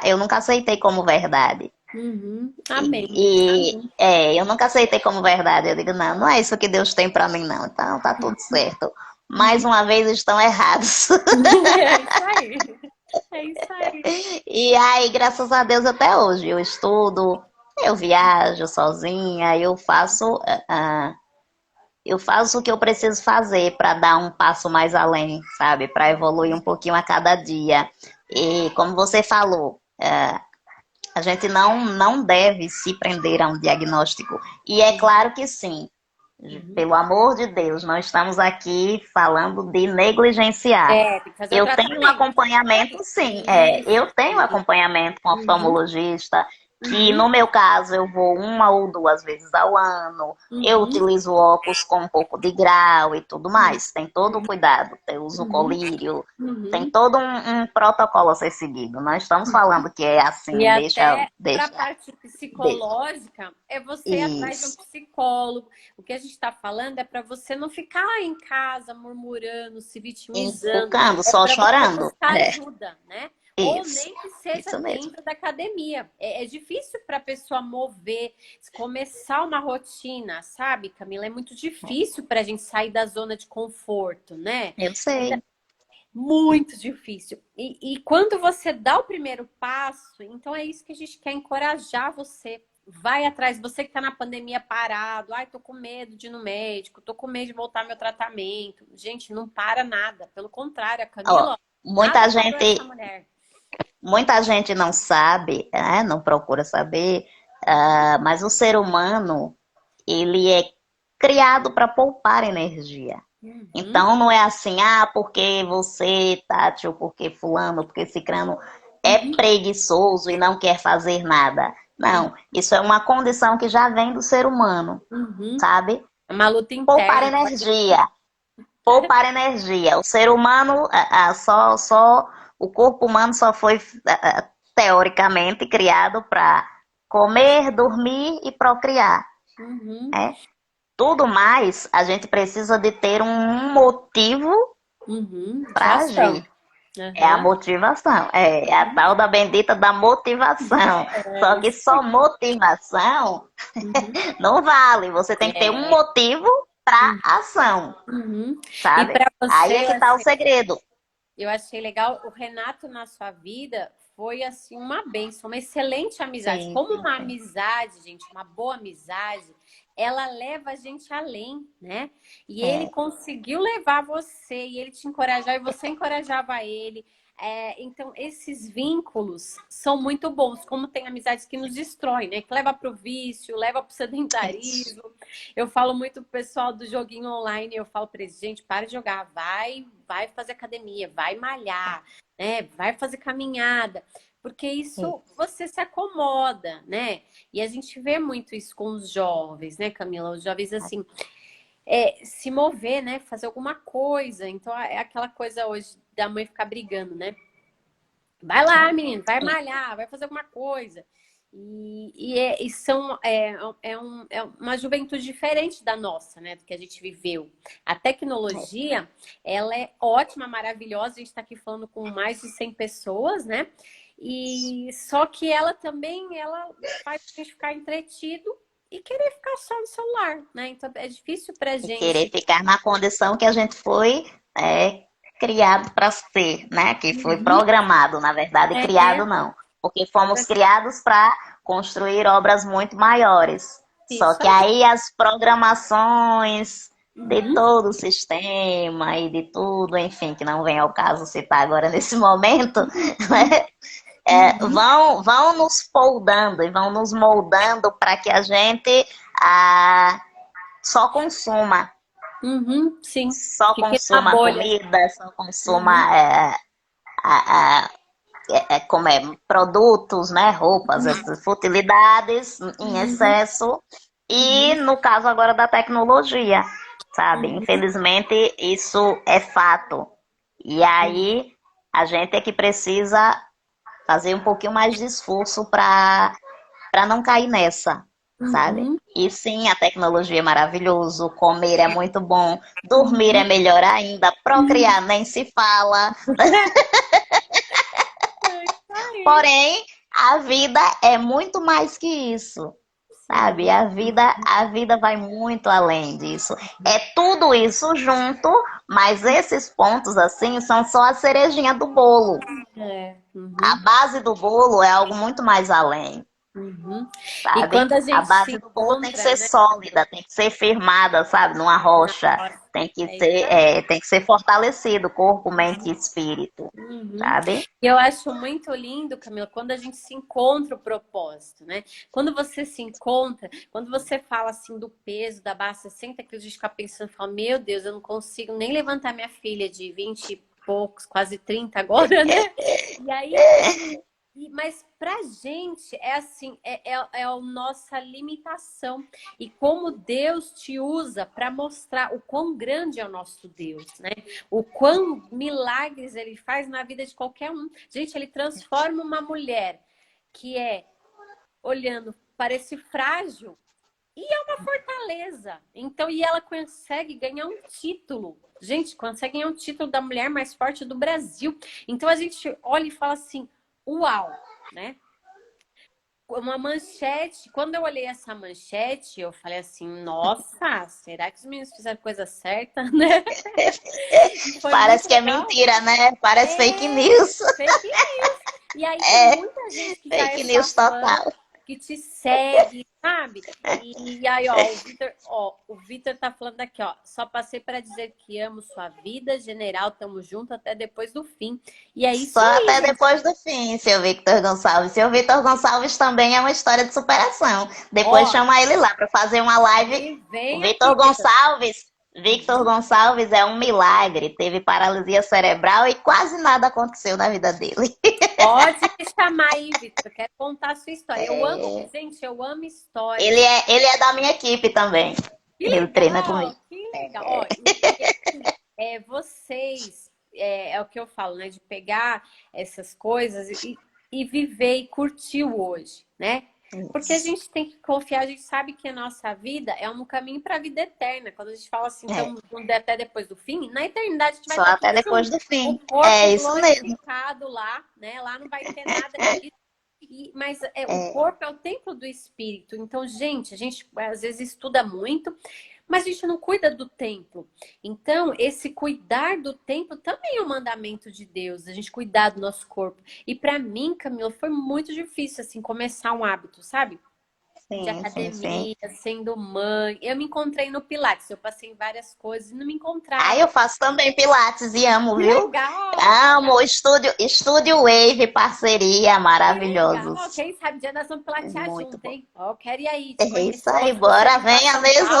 eu nunca aceitei como verdade. uhum. Amém. Amém. Eu nunca aceitei como verdade. Eu digo, não, não é isso que Deus tem pra mim, não. Então tá tudo certo. Mais Uhum. uma vez estão errados. É isso aí. É isso aí. E aí, graças a Deus, até hoje eu estudo, eu viajo sozinha, eu faço o que eu preciso fazer para dar um passo mais além, sabe? Para evoluir um pouquinho a cada dia. E como você falou, a gente não deve se prender a um diagnóstico. E é claro que sim, Uhum. pelo amor de Deus, não estamos aqui falando de negligenciar. Tem que fazer o Eu tenho um tratamento. acompanhamento, sim. Isso. Eu tenho um Isso. acompanhamento com Uhum. oftalmologista, que Uhum. no meu caso eu vou uma ou duas vezes ao ano. Eu Uhum. utilizo óculos com um pouco de grau e tudo Uhum. mais. Tem todo o cuidado. Eu uso Uhum. colírio. Tem Uhum. todo um protocolo a ser seguido. Não estamos falando que é E assim, até para a deixa, parte deixa. psicológica, é você ir atrás de um Isso. psicólogo. O que a gente está falando é para você não ficar em casa murmurando, se vitimizando. Encucando, É só para você chorando. buscar ajuda, né? ou Isso, nem que seja isso mesmo. dentro da academia. É difícil para a pessoa mover, começar uma rotina, sabe, Camila? É muito difícil para a gente sair da zona de conforto, né? Eu Então, sei. muito difícil. E quando você dá o primeiro passo, então é isso que a gente quer encorajar você. Vai atrás, você que está na pandemia parado, ai, tô com medo de ir no médico, tô com medo de voltar ao meu tratamento. Gente, não para nada. Pelo contrário, a Ó, Camila, ó, muita nada parou essa gente, mulher. muita gente não sabe, né? Não procura saber, mas o ser humano, ele é criado para poupar energia. Uhum, Então não é assim, porque você, Tati, ou porque fulano, ou porque cicrano é uhum, preguiçoso e não quer fazer nada. Não, isso é uma condição que já vem do ser humano, uhum. sabe? É uma luta Poupar interna. energia. Poupar energia. O ser humano, o corpo humano só foi teoricamente criado para comer, dormir e procriar. Uhum, Né? Tudo mais, a gente precisa de ter um motivo de para ação. agir. É a Uhum. motivação, é a tal da bendita da motivação. Só É que isso só aí. motivação Uhum. não vale. Você tem que ter um É. motivo para ação, Uhum. E sabe? para Aí você, é que tá o assim, segredo. eu achei legal, o Renato na sua vida foi assim uma bênção, uma excelente amizade. Sim, Como sim, uma sim. amizade, gente, uma boa amizade, ela leva a gente além, né? E ele É, conseguiu levar você, e ele te encorajar, e você encorajava ele. Então, esses vínculos são muito bons, como tem amizades que nos destroem, né? Que leva para o vício, leva para o isso. sedentarismo. Eu falo muito pro pessoal do joguinho online, eu falo para eles, gente, para de jogar, vai fazer academia, vai malhar, né? Vai fazer caminhada, porque isso Isso. você se acomoda, né? E a gente vê muito isso com os jovens, né, Camila? Os jovens assim, se mover, né? Fazer alguma coisa. Então é aquela coisa hoje da mãe ficar brigando, né? Vai lá, menino, vai malhar, vai fazer alguma coisa. É uma juventude diferente da nossa, né? Do que a gente viveu. A É, tecnologia, ela é ótima, maravilhosa. A gente está aqui falando com mais de 100 pessoas, né? isso. E só que ela também, ela faz a gente ficar entretido e querer ficar só no celular, né? Então é difícil pra E querer gente. ficar na condição que a gente foi criado para ser, né? Que foi Uhum. programado, na verdade, criado É, não. Porque fomos criados para construir obras muito maiores. Só isso que aí. aí as programações de Uhum. todo o sistema e de tudo, enfim, que não vem ao caso citar agora nesse momento, né? Uhum. Vão nos poldando e vão nos moldando para que a gente ah, só consuma, Uhum, sim. só Fiquei na consuma bolha. comida, só Uhum, consuma a- a- como produtos, né, roupas, essas futilidades em uhum, excesso. E uhum, no caso agora da tecnologia, sabe? uhum, Infelizmente isso é fato. E uhum, aí a gente é que precisa fazer um pouquinho mais de esforço para não cair nessa, sabe? uhum, E sim, a tecnologia é maravilhoso, comer é muito bom, dormir é uhum, melhor ainda, uhum. procriar nem se fala. É isso aí. Porém, a vida é muito mais que isso. Sabe, Sim. a vida vai muito além disso. É tudo isso junto, mas esses pontos assim são só a cerejinha do bolo. A Uhum, base do bolo é algo muito mais além. uhum. E Sabe? quando a A gente se base do bolo tem que encontra, ser né? sólida, tem que ser firmada, sabe? Numa rocha, Nossa, é isso aí. tem que ser fortalecido, corpo, mente e espírito, Uhum. sabe? E eu acho muito lindo, Camila, quando a gente se encontra o propósito, né? Quando você se encontra, quando você fala assim do peso da barra 60 quilos, a gente fica pensando, fala, meu Deus, eu não consigo nem levantar minha filha de 20 e poucos, quase 30 agora, né? E aí mas pra gente é assim, é a nossa limitação. E como Deus te usa para mostrar o quão grande é o nosso Deus, né? O quão milagres ele faz na vida de qualquer um. Gente, ele transforma uma mulher que é olhando, parece frágil, E é uma fortaleza. Então, e ela consegue ganhar um título. Gente, consegue ganhar um título da mulher mais forte do Brasil. Então a gente olha e fala assim, uau, né? Uma manchete. Quando eu olhei essa manchete, eu falei assim, nossa, será que os meninos fizeram coisa certa, né? E foi Parece muito que é legal. mentira, né? Parece fake É, news. fake news. E aí tem É, muita gente que já é fake sua news fã, total. que te segue, sabe? E aí, o Vitor tá falando aqui, ó. Só passei para dizer que amo sua vida, general, tamo junto até depois do fim. E é Só isso aí, até gente. depois do fim, seu Victor Gonçalves. Seu Victor Gonçalves também é uma história de superação. Depois Ó, chama ele lá para fazer uma live. e O vem Victor aqui, Vitor. Gonçalves, Victor Gonçalves é um milagre. Teve paralisia cerebral e quase nada aconteceu na vida dele. Pode me chamar aí, Vitor. Quero contar a sua história. Eu amo, gente, eu amo histórias. Ele é da minha equipe também. Que Ele treina comigo. legal, que legal. Ó, e assim, vocês, é o que eu falo, né? De pegar essas coisas e viver e curtir o hoje, né? Porque a gente tem que confiar, a gente sabe que a nossa vida é um caminho para a vida eterna. Quando a gente fala assim, É, então, até depois do fim, na eternidade a gente vai só estar até tudo depois junto. do O fim. corpo É isso mesmo. glorificado lá, né? Lá não vai ter nada disso. Mas o É, corpo é o templo do espírito. Então, gente, a gente às vezes estuda muito, mas a gente não cuida do templo. Então, esse cuidar do templo também é um mandamento de Deus, a gente cuidar do nosso corpo. E para mim, Camila, foi muito difícil assim começar um hábito, sabe? De sim, sim, sim. academia, sendo mãe. Eu me encontrei no Pilates, eu passei em várias coisas e não me Ah, eu encontrava. faço também Pilates e amo, Que viu? legal! Amo o Estúdio Wave, parceria, Que legal! maravilhosos. Quem sabe um dia nós vamos pilatear Muito junto, bom. hein? Ó, eu quero ir aí, te É isso conhecer. Ou aí, se você bora, vir para venha São mesmo.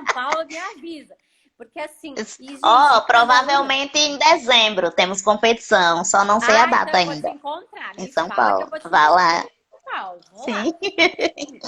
Paulo, me avisa. Porque assim, e gente, Ó, cada uma. provavelmente em dezembro temos competição, só não sei a Ah, então data eu vou te ainda. encontrar. Em Me São fala que eu Paulo. vou te Vá encontrar lá. em São Paulo. Vou lá. Sim. Assim,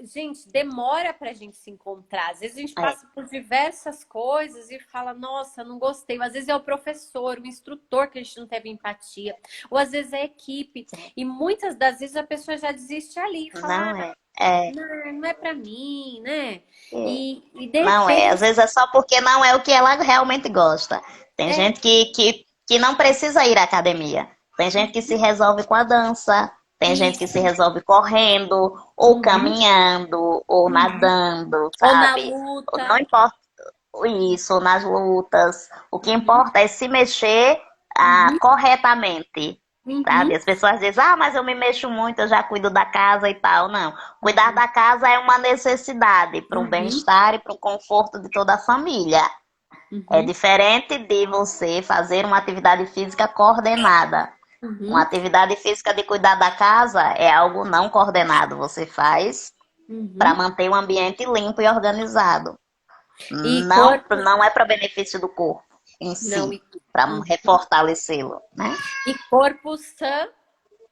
gente, demora pra gente se encontrar. Às vezes a gente É, passa por diversas coisas e fala, nossa, não gostei. Ou às vezes é o professor, o instrutor que a gente não teve empatia. Ou às vezes é a equipe. E muitas das vezes a pessoa já desiste ali e fala, não ah, é. É, não, não é pra mim, né? é. E de Não é. Às repente, vezes é só porque não é o que ela realmente gosta. Tem é. gente que não precisa ir à academia. Tem gente que se resolve com a dança. Tem gente que se Isso. resolve correndo, ou Uhum, caminhando, ou uhum. nadando, Ou na sabe? Não luta. importa isso, nas lutas. O que Uhum, importa é se mexer uhum, corretamente. Sabe? uhum, As pessoas dizem, ah, mas eu me mexo muito, eu já cuido da casa e tal. Não. Cuidar uhum, da casa é uma necessidade para o uhum, bem-estar e para o conforto de toda a família. É uhum, diferente de você fazer uma atividade física coordenada. Uma uhum, atividade física de cuidar da casa é algo não coordenado. Você faz para uhum. manter o ambiente limpo e organizado. E Não, corpo, não é para benefício do corpo em não, si, para uhum. refortalecê-lo, né? E corpo sã,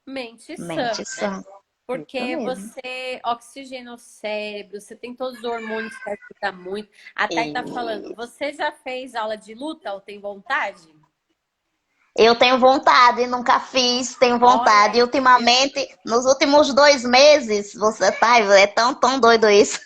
mente sã, Mente né? sã. Isso Porque mesmo. você oxigena o cérebro, você tem todos os hormônios que ajudam muito. A Thay tá falando, E você já fez aula de luta ou tem vontade? eu tenho vontade, nunca fiz, tenho vontade. E Olha, eu, ultimamente, nos últimos 2 meses, você tá, é tão doido isso.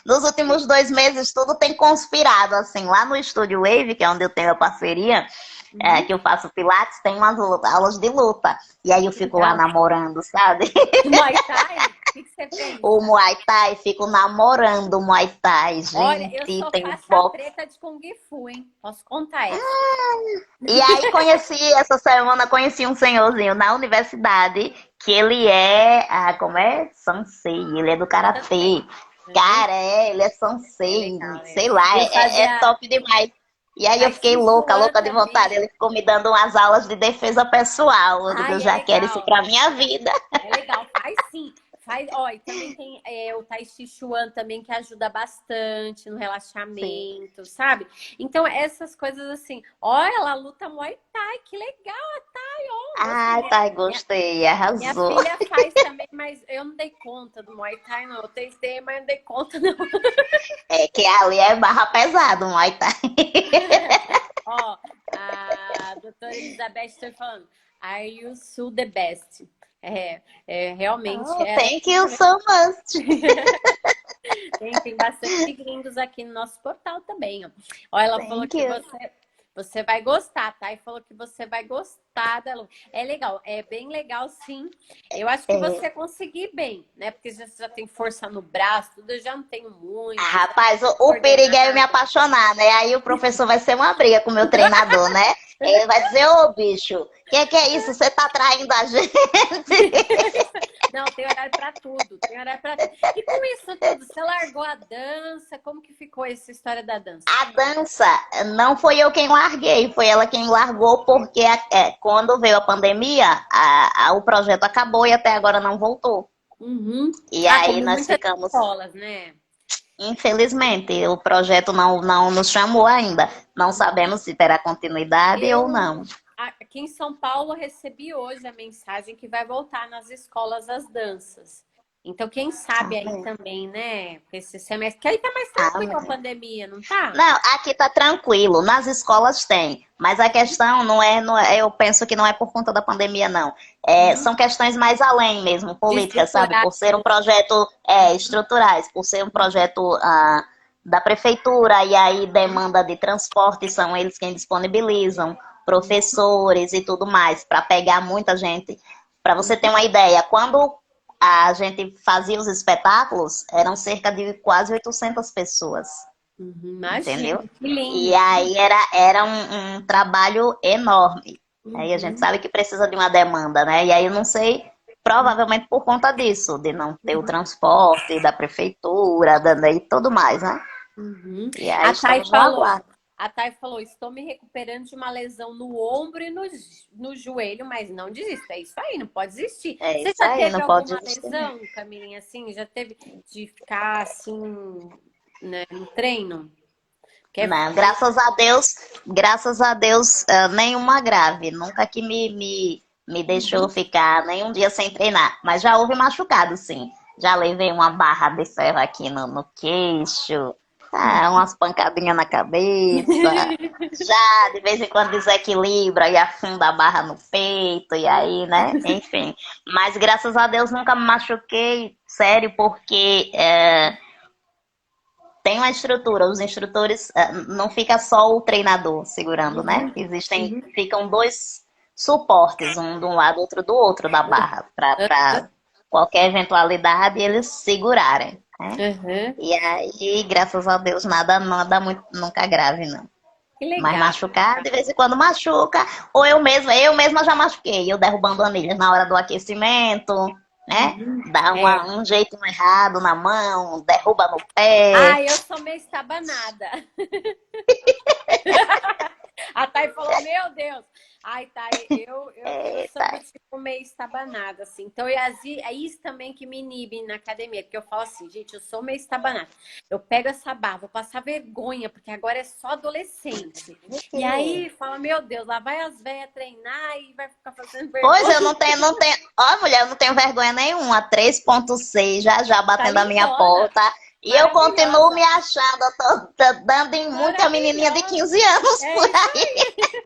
Nos últimos 2 meses, tudo tem conspirado, assim. Lá no Estúdio Wave, que é onde eu tenho a parceria, uhum, que eu faço pilates, tem umas aulas de luta. E aí eu que fico lá legal. namorando, sabe? Muay Thai, o que você fez? O Muay Thai, fico namorando o Muay Thai. Olha, eu Gente, sou tem o faixa boxe. preta de Kung Fu, hein? Posso contar essa? E aí essa semana conheci um senhorzinho na universidade que ele é, como é? Sensei, ele é do karatê. Também. Uhum. Cara, ele é É sensei, legal, é. sei lá, Eu é fazia top demais. E aí eu Tai fiquei Chi louca, Chuan louca de vontade. também. Ele ficou me dando umas aulas de defesa pessoal. Eu digo, eu Ai, é já quero isso legal. pra minha vida. É legal. Faz sim. Faz, ó, e também tem o Tai Chi Chuan também que ajuda bastante no Sim. relaxamento, sabe? Então, essas coisas assim. Olha, ela luta Muay Thai, que legal, a Thay, ó, gostei. Ai, tá, gostei, Minha arrasou. filha faz também, mas eu não dei conta do Muay Thai, não. Eu testei, mas não dei conta, não. É que ali é barra pesada, o Muay Thai. Ó, a doutora Elizabeth está falando, are you so the best? Realmente Oh, era. thank you so much. Tem bastante gringos aqui no nosso portal também, ó. Ó, ela falou Thank que you. você vai gostar, tá? E falou que você vai gostar da Lu. É legal, é bem legal, sim. Eu acho que É. você conseguir bem, né? Porque você já tem força no braço, tudo, eu já não tenho Ah, muito, já rapaz, o perigo é eu me coordenada. apaixonar, né? Aí o professor vai ser uma briga com o meu treinador, né? Ele vai dizer, ô bicho, que é isso? Você tá traindo a gente? Não, tem horário para tudo, tem horário para tudo. E com isso tudo, você largou a dança? Como que ficou essa história da dança? A dança, não foi eu quem larguei, foi ela quem largou, porque quando veio a pandemia, o projeto acabou e até agora não voltou. Uhum. E Ah, aí como nós muitas ficamos, escolas, né? infelizmente, o projeto não nos chamou ainda. Não sabemos se terá continuidade ou não. Eu, aqui em São Paulo, recebi hoje a mensagem que vai voltar nas escolas as danças. Então, quem sabe aí Amém. também, né? Esse semestre, que aí tá mais tranquilo a Amém. pandemia, não tá? Não, aqui tá tranquilo, nas escolas tem, mas a questão eu penso que não é por conta da pandemia, não. Uhum. São questões mais além mesmo, De políticas, sabe? estruturar Por ser um mesmo. projeto estruturais, por ser um projeto da prefeitura, e aí demanda de transporte, são eles quem disponibilizam, professores e tudo mais, para pegar muita gente. Para você ter uma ideia, quando a gente fazia os espetáculos, eram cerca de quase 800 pessoas. Uhum. Entendeu? Imagina, que E lindo. aí era um trabalho enorme. Aí a gente Uhum. sabe que precisa de uma demanda, né? E aí eu não sei, provavelmente por conta disso, de não ter o transporte da prefeitura, e tudo mais, né? Uhum. E aí A Thay estamos no falou, aguardo. estou me recuperando de uma lesão no ombro e no joelho, mas não desista. É isso aí, não pode desistir. É Você isso já aí, teve não pode alguma desistir, não. lesão, Camilinha, assim? Já teve de ficar assim, né, no treino? Que é, Não, graças a Deus, nenhuma grave. Nunca que me deixou Uhum. ficar nenhum dia sem treinar. Mas já houve machucado, sim. Já levei uma barra de ferro aqui no queixo, umas pancadinhas na cabeça. Já de vez em quando desequilibra e afunda a barra no peito, e aí, né? Enfim. Mas graças a Deus nunca me machuquei, sério, porque tem uma estrutura, os instrutores não fica só o treinador segurando, né? Uhum. Uhum. Ficam dois suportes, um de um lado, outro do outro da barra, para qualquer eventualidade eles segurarem, né? Uhum. E aí, graças a Deus, nada muito, nunca grave, não. Que Mas legal. machucar, de vez em quando machuca, ou eu mesma já machuquei, eu derrubando anilhas na hora do aquecimento, né? Uhum. Dá É. um jeito errado na mão, derruba no pé. Ah, eu sou meio estabanada. A Thay falou, meu Deus. Ai, Thay, eu sou Eita, do tipo meio estabanada, assim. Então, é isso também que me inibe na academia. Porque eu falo assim, gente, eu sou meio estabanada. Eu pego essa barra, vou passar vergonha, porque agora é só adolescente. E aí, fala, meu Deus, lá vai as velhas treinar e vai ficar fazendo pois vergonha. eu não tenho. Ó, mulher, eu não tenho vergonha nenhuma. 3,6 já Tá batendo a minha lindona, porta. E eu continuo me maravilhosa, achando, eu tô dando em muita menininha de maravilhosa. 15 anos É por isso aí. aí.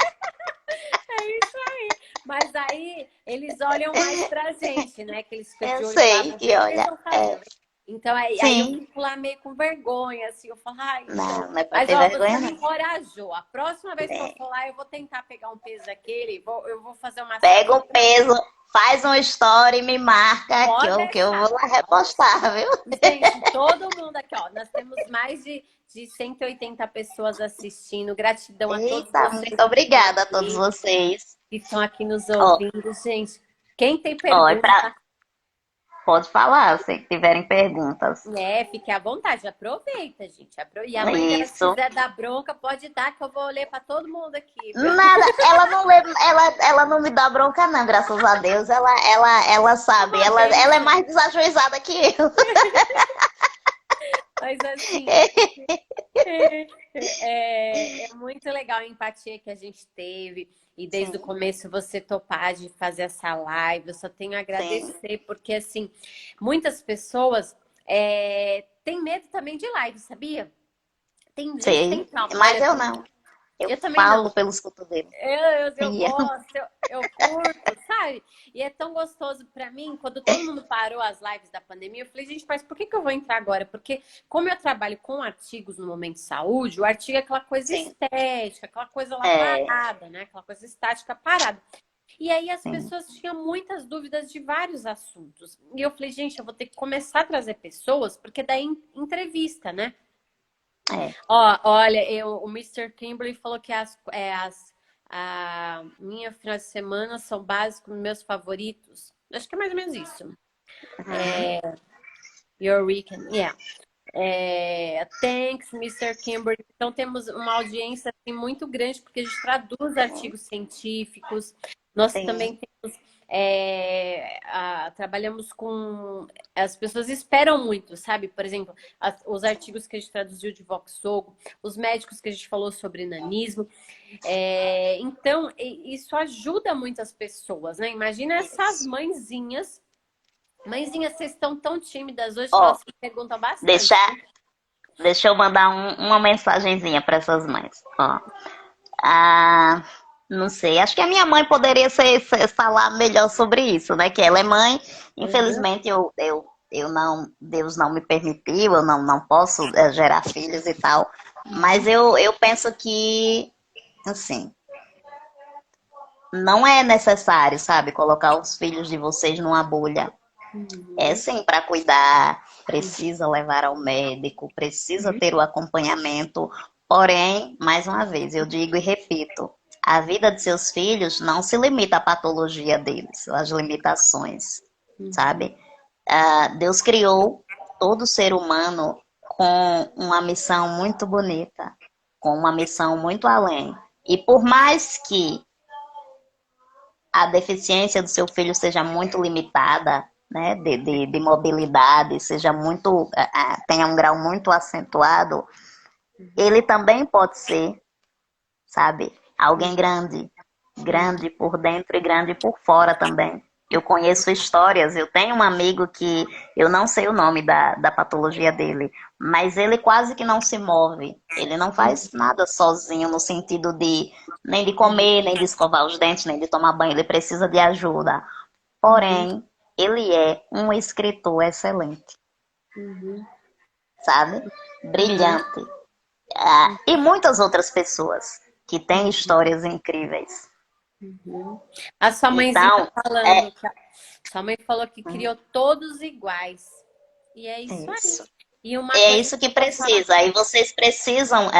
É isso aí. Mas aí eles olham mais pra gente, né? Que eles ficam Eu de olho lá, sei vão ver que, o que eles olha, estão fazendo. Então aí eu sim, fico lá meio com vergonha, assim, eu falo, ai, então. não é pra Mas ter ó, você vergonha, me não. encorajou. A próxima vez que eu for lá, eu vou tentar pegar um peso daquele, eu vou fazer uma Pega série um peso, faz um story e me marca Pode que eu vou deixar, lá pode deixar. repostar, viu? Gente, todo mundo aqui, ó. Nós temos mais de 180 pessoas assistindo. Gratidão a todos Eita, vocês muito que estão obrigada a todos aqui, vocês. que estão aqui nos Ó, ouvindo. Gente, quem tem ó, pergunta, pode falar se tiverem perguntas. fique à vontade. Aproveita, gente. E a mãe dela, se Isso. quiser dar bronca, pode dar, que eu vou ler para todo mundo aqui, viu? Nada, ela não me dá bronca, não, graças a Deus. Ela É sabe, uma ela é bênção. mais desajuizada que eu. Mas assim, é muito legal a empatia que a gente teve. E desde o Sim, começo você topar de fazer essa live. Eu só tenho a sim, agradecer, porque assim, muitas pessoas têm medo também de live, sabia? Tem gente que tem sei. trauma. Mas Olha, eu não. Eu eu também falo não. pelos cotovelos. Eu E eu- gosto, eu curto, sabe? E é tão gostoso pra mim, quando todo mundo parou as lives da pandemia, eu falei, gente, mas por que que eu vou entrar agora? Porque como eu trabalho com artigos no Momento de Saúde, o artigo é aquela coisa Sim. estética, aquela coisa lá É, parada, né? Aquela coisa estática parada. E aí as sim. pessoas tinham muitas dúvidas de vários assuntos. E eu falei, gente, eu vou ter que começar a trazer pessoas, porque daí entrevista, né? É. Ó, olha, o Mister Kimberly falou que a minha final de semana são básicos, meus favoritos. Acho que é mais ou menos isso. Uhum. Your weekend, yeah. Thanks, Mister Kimberly. Então temos uma audiência assim, muito grande porque a gente traduz artigos científicos. Nós Sim. também temos trabalhamos com as pessoas esperam muito, sabe? Por exemplo, os artigos que a gente traduziu de Voxogo, os médicos que a gente falou sobre nanismo. Então isso ajuda muitas pessoas, né? Imagina essas Isso. mãezinhas. Mãezinhas, vocês estão tão tímidas hoje que Ó, elas se perguntam bastante. deixa, deixa eu mandar uma mensagenzinha para essas mães. Ó. Ah, não sei, acho que a minha mãe poderia falar melhor sobre isso, né? Que ela é mãe, Uhum, infelizmente eu não, Deus não me permitiu, eu não posso gerar filhos e tal, mas uhum, eu penso que, assim, não é necessário, sabe, colocar os filhos de vocês numa bolha. É uhum, sim para cuidar, precisa levar ao médico, precisa uhum, ter o acompanhamento. Porém, mais uma vez, eu digo e repito, a vida de seus filhos não se limita à patologia deles, às limitações, uhum, sabe? Deus criou todo ser humano com uma missão muito bonita, com uma missão muito além. E por mais que a deficiência do seu filho seja muito limitada, né, de mobilidade, seja muito, tenha um grau muito acentuado, ele também pode ser, sabe, alguém grande, uhum, grande por dentro e grande por fora também. Eu conheço histórias, eu tenho um amigo que eu não sei o nome da patologia dele, mas ele quase que não se move. Ele não faz nada sozinho no sentido de nem de comer, nem de escovar os dentes, nem de tomar banho. Ele precisa de ajuda. uhum, Porém, ele é um escritor excelente, uhum, sabe? uhum, Brilhante. E muitas outras pessoas que têm histórias incríveis. uhum. A sua mãezinha Então, é falando que sua mãe falou que criou todos iguais. E é isso aí. isso. E uma É coisa que isso que eu vou falar. precisa. Aí vocês precisam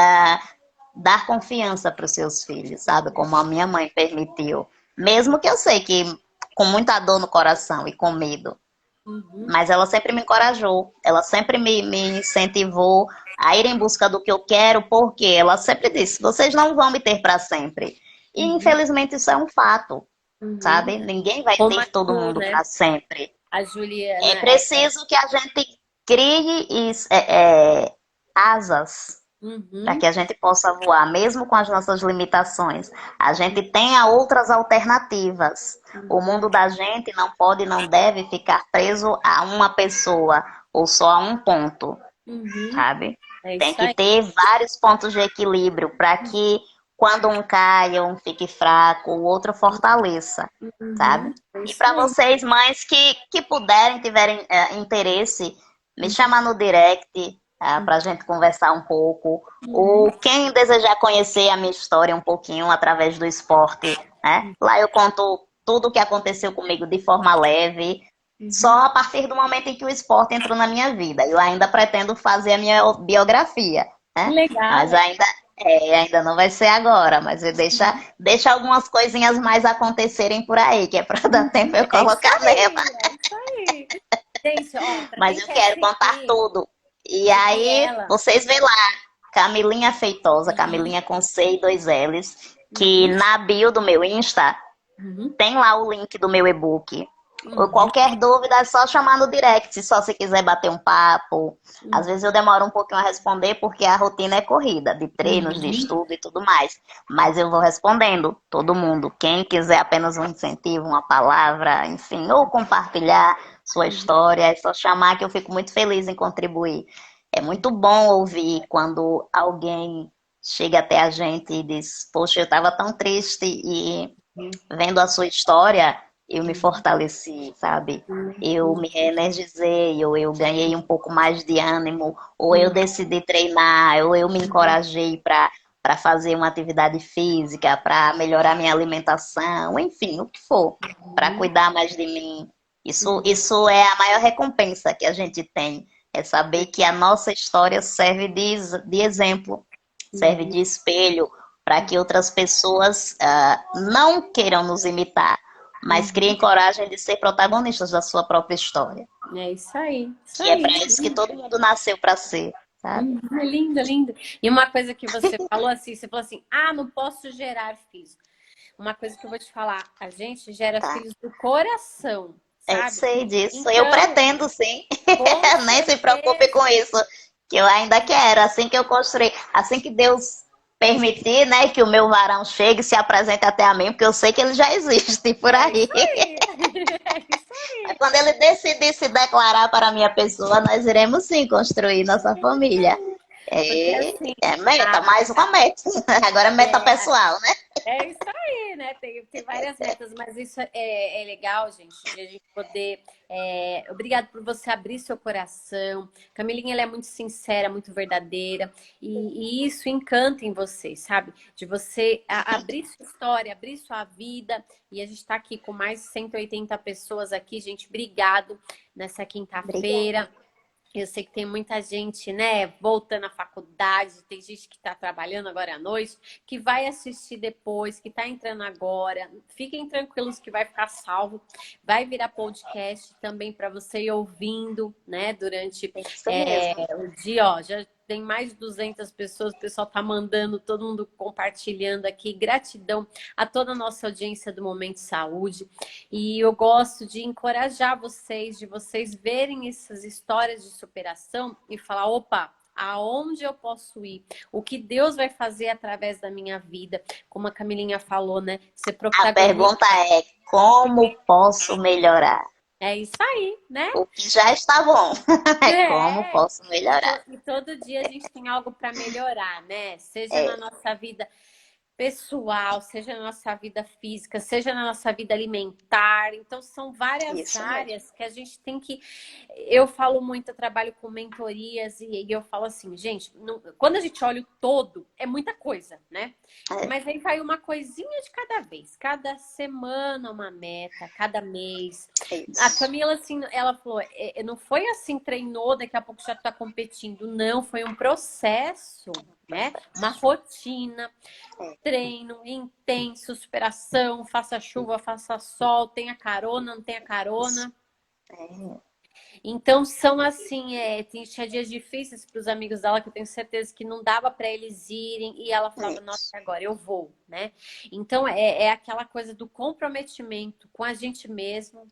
dar confiança para os seus filhos, sabe? Como a minha mãe permitiu. Mesmo que eu sei que com muita dor no coração e com medo. Uhum, Mas ela sempre me encorajou, ela sempre me incentivou a ir em busca do que eu quero, porque ela sempre disse: vocês não vão me ter para sempre. E uhum, infelizmente isso é um fato, uhum. sabe? Ninguém vai Como a ter todo Ju, mundo né? para sempre. A É Juliana. preciso que a gente crie asas para que Uhum, a gente possa voar, mesmo com as nossas limitações. A gente tenha outras alternativas. O uhum, mundo da gente não pode e não deve ficar preso a uma pessoa ou só a um ponto, uhum. sabe? É Tem isso que aí. ter vários pontos de equilíbrio para que quando um caia, um fique fraco, o outro fortaleça, sabe? Uhum. É E isso para aí. vocês, mães que puderem, tiverem interesse, me Uhum, chama no direct para a gente conversar um pouco. uhum, Ou quem desejar conhecer a minha história um pouquinho através do esporte, né? Lá eu conto tudo o que aconteceu comigo de forma leve, uhum. só a partir do momento em que o esporte entrou na minha vida. Eu ainda pretendo fazer a minha biografia, Que né? legal, Mas hein? ainda não vai ser agora, mas eu deixa algumas coisinhas mais acontecerem por aí, que é para dar tempo eu É isso colocar nela. aí, é isso aí. Gente, ó, pra Mas quem eu quer quero contar seguir, tudo. E seguir aí, ela. vocês vê lá, Camilinha Feitosa, Uhum, Camilinha com C e dois L's, que uhum, na bio do meu Insta uhum, tem lá o link do meu e-book. Ou uhum, qualquer dúvida é só chamar no direct, só se quiser bater um papo. Às vezes uhum, eu demoro um pouquinho a responder porque a rotina é corrida, de treinos, de uhum, estudo e tudo mais. Mas eu vou respondendo todo mundo. Quem quiser apenas um incentivo, uma palavra, enfim, ou compartilhar sua uhum. história, é só chamar que eu fico muito feliz em contribuir. É muito bom ouvir quando alguém chega até a gente e diz: poxa, eu estava tão triste e Uhum. vendo a sua história, eu me fortaleci, sabe? Eu me reenergizei, ou eu ganhei um pouco mais de ânimo, ou eu decidi treinar, ou eu me encorajei para fazer uma atividade física, para melhorar minha alimentação, enfim, o que for, para cuidar mais de mim. Isso é a maior recompensa que a gente tem, é saber que a nossa história serve de exemplo, serve de espelho para que outras pessoas não queiram nos imitar, mas criem coragem de ser protagonistas da sua própria história. É isso aí, isso Que é aí. para isso que todo mundo nasceu para ser, sabe? É lindo, lindo. E uma coisa que você falou assim, você falou assim, ah, não posso gerar filhos. Uma coisa que eu vou te falar, a gente gera Tá. filhos do coração, Eu sabe? sei disso. Eu Então, pretendo, sim. com Nem se preocupe certeza. com isso. Que eu ainda quero. Assim que eu construir, assim que Deus permitir, né, que o meu varão chegue e se apresente até a mim, porque eu sei que ele já existe por É aí. isso aí. É isso Mas aí. quando ele decidir se declarar para a minha pessoa, nós iremos sim construir nossa família. Porque É, assim, é meta, a, mais uma meta. Agora é meta é, pessoal, né? é isso aí, né? Tem várias metas, mas isso é legal, gente, de a gente poder. Obrigado por você abrir seu coração. Camilinha, ela é muito sincera, muito verdadeira, e isso encanta em você, sabe? De você abrir sua história, abrir sua vida. E a gente está aqui com mais de 180 pessoas aqui, gente. Obrigado nessa Obrigada. quinta-feira. Eu sei que tem muita gente, né, voltando à faculdade, tem gente que está trabalhando agora à noite, que vai assistir depois, que está entrando agora. Fiquem tranquilos que vai ficar salvo, vai virar podcast também para você ir ouvindo, né, durante É isso mesmo. o dia, ó, já tem mais de 200 pessoas, o pessoal tá mandando, todo mundo compartilhando aqui. Gratidão a toda a nossa audiência do Momento Saúde. E eu gosto de encorajar vocês, de vocês verem essas histórias de superação e falar, opa, aonde eu posso ir? O que Deus vai fazer através da minha vida? Como a Camilinha falou, né? Ser A protagonista. pergunta é: como posso melhorar? É isso aí, né? O que já está bom. Como É, posso melhorar? e todo dia a gente tem algo para melhorar, né? Seja É na nossa vida pessoal, seja na nossa vida física, seja na nossa vida alimentar. Então, são várias isso mesmo. áreas que a gente tem que. Eu falo muito, eu trabalho com mentorias e eu falo assim, gente, quando a gente olha o todo, é muita coisa, né? É Mas aí vai uma coisinha de cada vez, cada semana uma meta, cada mês. A isso. Camila, assim, ela falou, não foi assim, treinou, daqui a pouco já tá competindo. Não, foi um processo, né? Uma rotina, treino intenso, superação, faça chuva, faça sol, tenha carona, não tenha carona. É, Então são assim, tinha dias difíceis para os amigos dela que eu tenho certeza que não dava para eles irem e ela falava, nossa, isso. agora eu vou, né? Então é aquela coisa do comprometimento com a gente mesmo,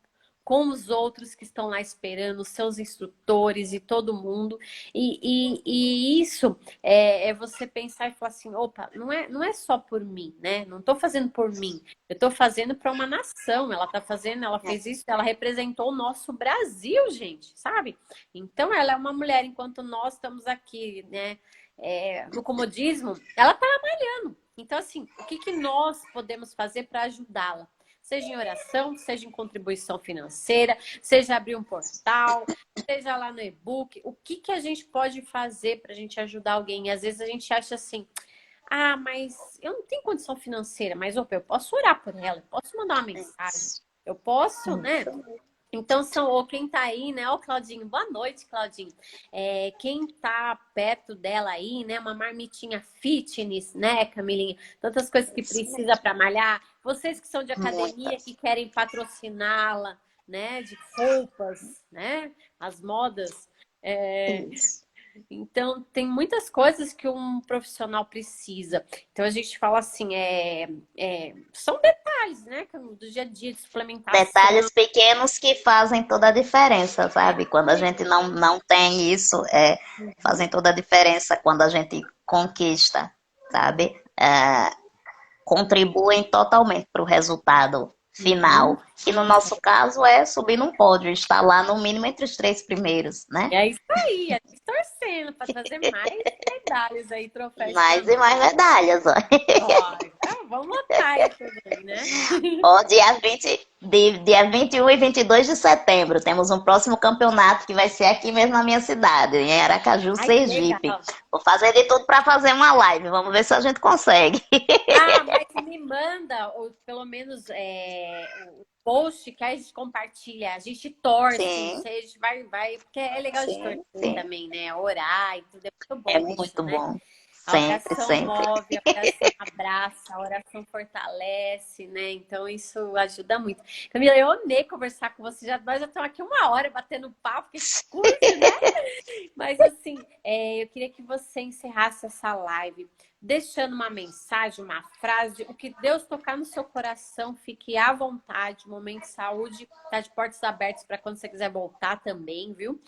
com os outros que estão lá esperando, os seus instrutores e todo mundo. E isso é você pensar e falar assim, opa, não é só por mim, né? Não estou fazendo por mim. Eu estou fazendo para uma nação. Ela está fazendo, ela fez isso, ela representou o nosso Brasil, gente, sabe? Então, ela é uma mulher, enquanto nós estamos aqui, né? No comodismo, ela está trabalhando. Então, assim, o que nós podemos fazer para ajudá-la? Seja em oração, seja em contribuição financeira, seja abrir um portal, seja lá no e-book. O que a gente pode fazer para a gente ajudar alguém? E às vezes a gente acha assim, ah, mas eu não tenho condição financeira, mas opa, eu posso orar por ela, eu posso mandar uma mensagem, eu posso, né? Então, quem tá aí, né? Ó, Claudinho, boa noite, Claudinho. Quem tá perto dela aí, né? Uma marmitinha fitness, né, Camilinha? Tantas coisas que precisa para malhar. Vocês que são de academia, que querem patrociná-la, né? De roupas, né? As modas. Isso. Então, tem muitas coisas que um profissional precisa. Então, a gente fala assim, são detalhes, né? Do dia a dia, de suplementação. Detalhes pequenos que fazem toda a diferença, sabe? Quando a gente não tem isso, fazem toda a diferença quando a gente conquista, sabe? Contribuem totalmente para o resultado final, que no nosso caso é subir num pódio, estar lá no mínimo entre os 3 primeiros, né? É isso aí, a gente torcendo para trazer mais medalhas aí, troféus pra Mais e nós. mais medalhas, ó. Ó, tá Vamos lotar aí também, né? Ó, dia 21 e 22 de setembro, temos um próximo campeonato que vai ser aqui mesmo na minha cidade, em Aracaju, Ai, que Sergipe. legal. Vou fazer de tudo para fazer uma live, vamos ver se a gente consegue. Ah, mas me manda, ou pelo menos o post que a gente compartilha, a gente torce, não Sim, sei, a gente vai, porque é legal de sim, torcer sim. também, né? Orar e tudo, é muito É bom isso, muito né? bom. A Sempre, oração sempre. move, a oração abraça, a oração fortalece, né? Então isso ajuda muito. Camila, eu amei conversar com você. Nós já estamos aqui uma hora batendo papo, que curte, né? Mas assim, eu queria que você encerrasse essa live deixando uma mensagem, uma frase, o que Deus tocar no seu coração, fique à vontade. Momento de saúde tá de portas abertas para quando você quiser voltar também, viu?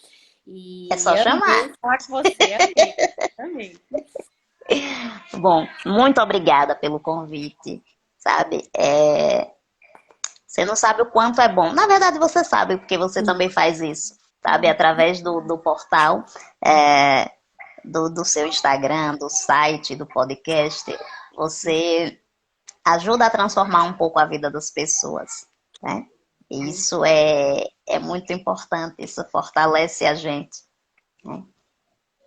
É E só chamar. amei falar com você, amei, amei. Bom, muito obrigada pelo convite, sabe? Você não sabe o quanto é bom. Na verdade, você sabe, porque você também faz isso, sabe? Através do portal, é, do seu Instagram, do site, do podcast, você ajuda a transformar um pouco a vida das pessoas, né? E isso é muito importante, isso fortalece a gente, né?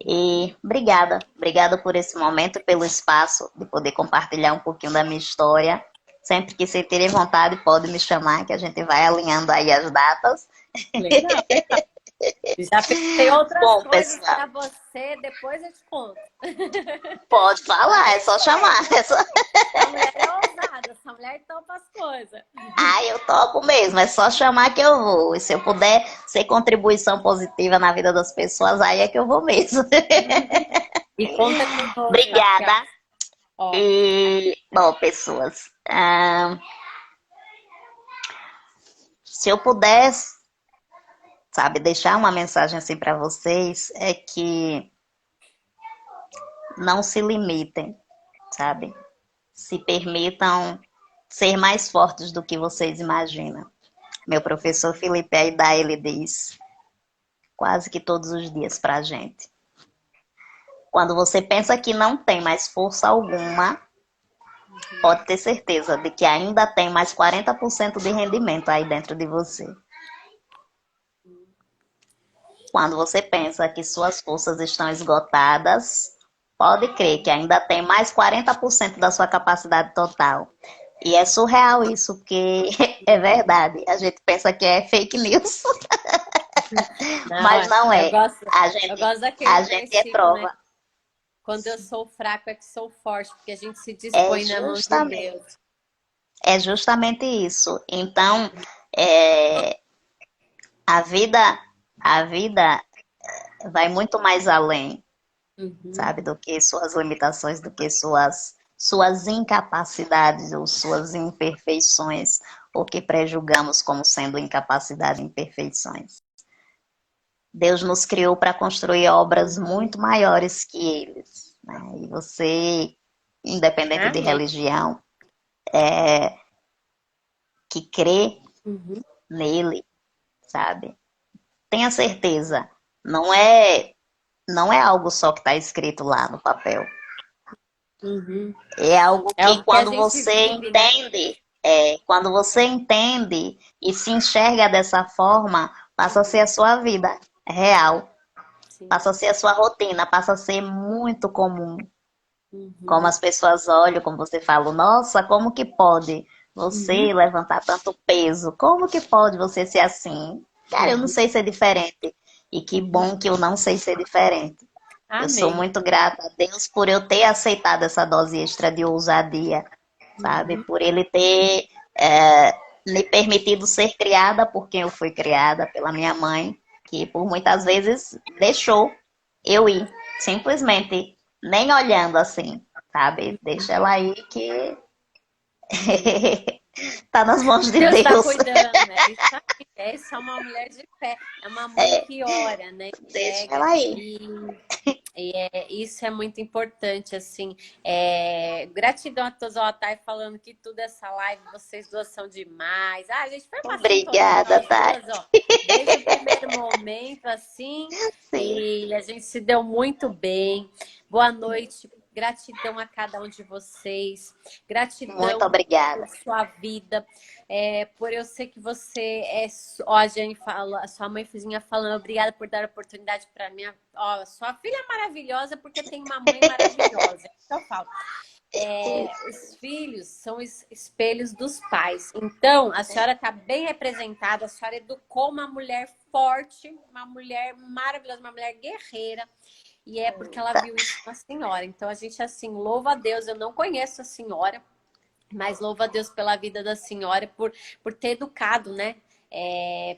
E obrigada por esse momento e pelo espaço de poder compartilhar um pouquinho da minha história. Sempre que você terem vontade, pode me chamar, que a gente vai alinhando aí as datas. Legal, legal. Já pensei outras Bom, coisas pessoal, para você, depois eu te conto. pode Mas falar, é é só chamar. sério. Essa mulher é ousada, essa mulher topa as coisas. Ah, eu topo mesmo, é só chamar que eu vou. E se eu puder ser contribuição positiva na vida das pessoas, aí é que eu vou mesmo. E conta conosco aqui, Obrigada. ó. E, bom, pessoas, se eu pudesse, sabe, deixar uma mensagem assim para vocês, é que não se limitem, sabe? Se permitam ser mais fortes do que vocês imaginam. Meu professor Felipe Aida, ele diz quase que todos os dias pra gente. Quando você pensa que não tem mais força alguma, pode ter certeza de que ainda tem mais 40% de rendimento aí dentro de você. Quando você pensa que suas forças estão esgotadas, pode crer que ainda tem mais 40% da sua capacidade total. E é surreal isso, porque é verdade. A gente pensa que é fake news, Não, mas não eu é. gosto, A eu gente, gosto daquele a gente é versículo, né? prova. Quando eu sou fraco é que sou forte, porque a gente se É dispõe na mão de justamente, Deus. é justamente isso. Então, é, a vida, a vida vai muito mais além, Uhum. sabe, do que suas limitações, do que suas incapacidades ou suas imperfeições, ou que prejulgamos como sendo incapacidade e imperfeições. Deus nos criou para construir obras muito maiores que eles, né? E você, independente de Amém. religião, que crê Uhum. nele, sabe? Tenha certeza, não é algo só que está escrito lá no papel. Uhum. É algo É que o que a gente vive, né? quando você entende e se enxerga dessa forma, passa a ser a sua vida real, Sim. passa a ser a sua rotina, passa a ser muito comum. Como Uhum. as pessoas olham, como você fala, nossa, como que pode você Uhum. levantar tanto peso? Como que pode você ser assim? Cara, eu não Uhum. sei ser diferente. E que Uhum. bom que eu não sei ser diferente. Eu sou Amém. muito grata a Deus por eu ter aceitado essa dose extra de ousadia, sabe? Uhum. Por ele ter é, me permitido ser criada por quem eu fui criada, pela minha mãe, que por muitas vezes deixou eu ir, simplesmente, nem olhando assim, sabe? Deixa ela aí que tá nas mãos de Deus está Deus. cuidando, é isso aí. Essa é uma mulher de fé, é uma mãe que ora, né? Deixa Entrega ela aí. isso é muito importante, assim. Gratidão a todos, ó, tá aí falando que tudo essa live, vocês duas são demais. Ah, a gente foi uma sintonia Obrigada, nós Thay. duas, ó, desde o primeiro momento, assim, Sim. e a gente se deu muito bem. Boa noite. Gratidão a cada um de vocês. Muito Gratidão obrigada. por sua vida. Por eu ser que você ó, a Jane fala, a sua mãe vizinha falando, obrigada por dar oportunidade para minha. Ó, sua filha é maravilhosa porque tem uma mãe maravilhosa. Então eu falo. Os filhos são os espelhos dos pais. Então, a senhora está bem representada, a senhora educou uma mulher forte, uma mulher maravilhosa, uma mulher guerreira. E é porque ela viu isso na senhora. Então, a gente, assim, louva a Deus. Eu não conheço a senhora, mas louva a Deus pela vida da senhora, por ter educado, né?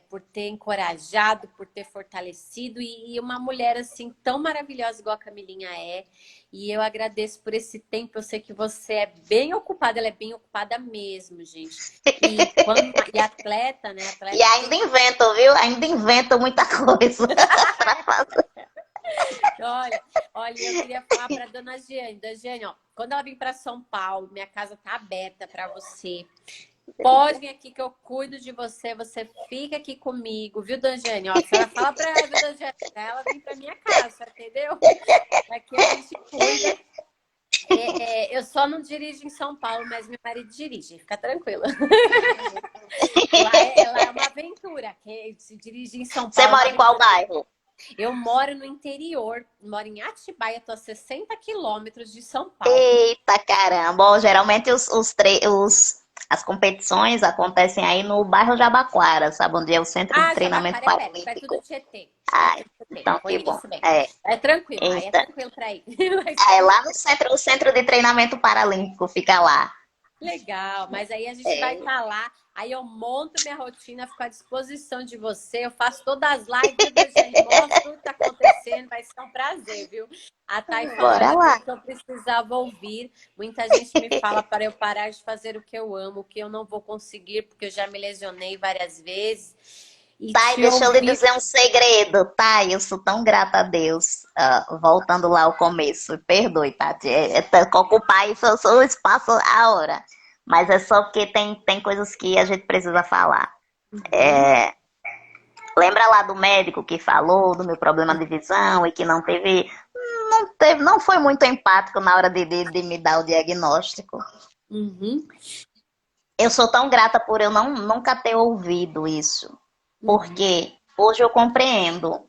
Por ter encorajado, por ter fortalecido. E uma mulher, assim, tão maravilhosa igual a Camilinha é. E eu agradeço por esse tempo. Eu sei que você é bem ocupada. Ela é bem ocupada mesmo, gente. E atleta, né? Atleta, E ainda invento, viu? Ainda invento muita coisa pra fazer. Olha, eu queria falar para dona Giane. Dona Giane, ó, quando ela vir para São Paulo, minha casa tá aberta para você. Pode vir aqui que eu cuido de você. Você fica aqui comigo, viu, dona Giane? Ó, a senhora fala para ela, viu, dona Giane? Pra ela vir para minha casa, entendeu? Aqui a gente cuida. Eu só não dirijo em São Paulo, mas meu marido dirige. Fica tranquila. Lá é uma aventura. Que se dirige em São Paulo. Você mora em qual bairro? Eu moro no interior, moro em Atibaia, estou a 60 quilômetros de São Paulo. Eita caramba! Bom, geralmente as competições acontecem aí no bairro Jabaquara, sabe? Onde é o Centro de Treinamento Jabaquara é perto do Tietê. Então que bom. Bem. É tranquilo, aí é tranquilo para ir. Lá no centro, o Centro de Treinamento Paralímpico fica lá. Legal, mas aí a gente vai estar lá, aí eu monto minha rotina, fico à disposição de você, eu faço todas as lives, gente, mostro tudo que tá acontecendo, vai ser um prazer, viu? A Thay falou que eu precisava ouvir, muita gente me fala para eu parar de fazer o que eu amo, o que eu não vou conseguir, porque eu já me lesionei várias vezes. Thay, deixa eu lhe dizer um segredo, Thay, eu sou tão grata a Deus, voltando lá ao começo, perdoe, Tati, ocupar isso o espaço a hora, mas é só porque tem coisas que a gente precisa falar. Lembra lá do médico que falou do meu problema de visão e que não foi muito empático na hora de me dar o diagnóstico? Eu sou tão grata por eu nunca ter ouvido isso. Porque hoje eu compreendo,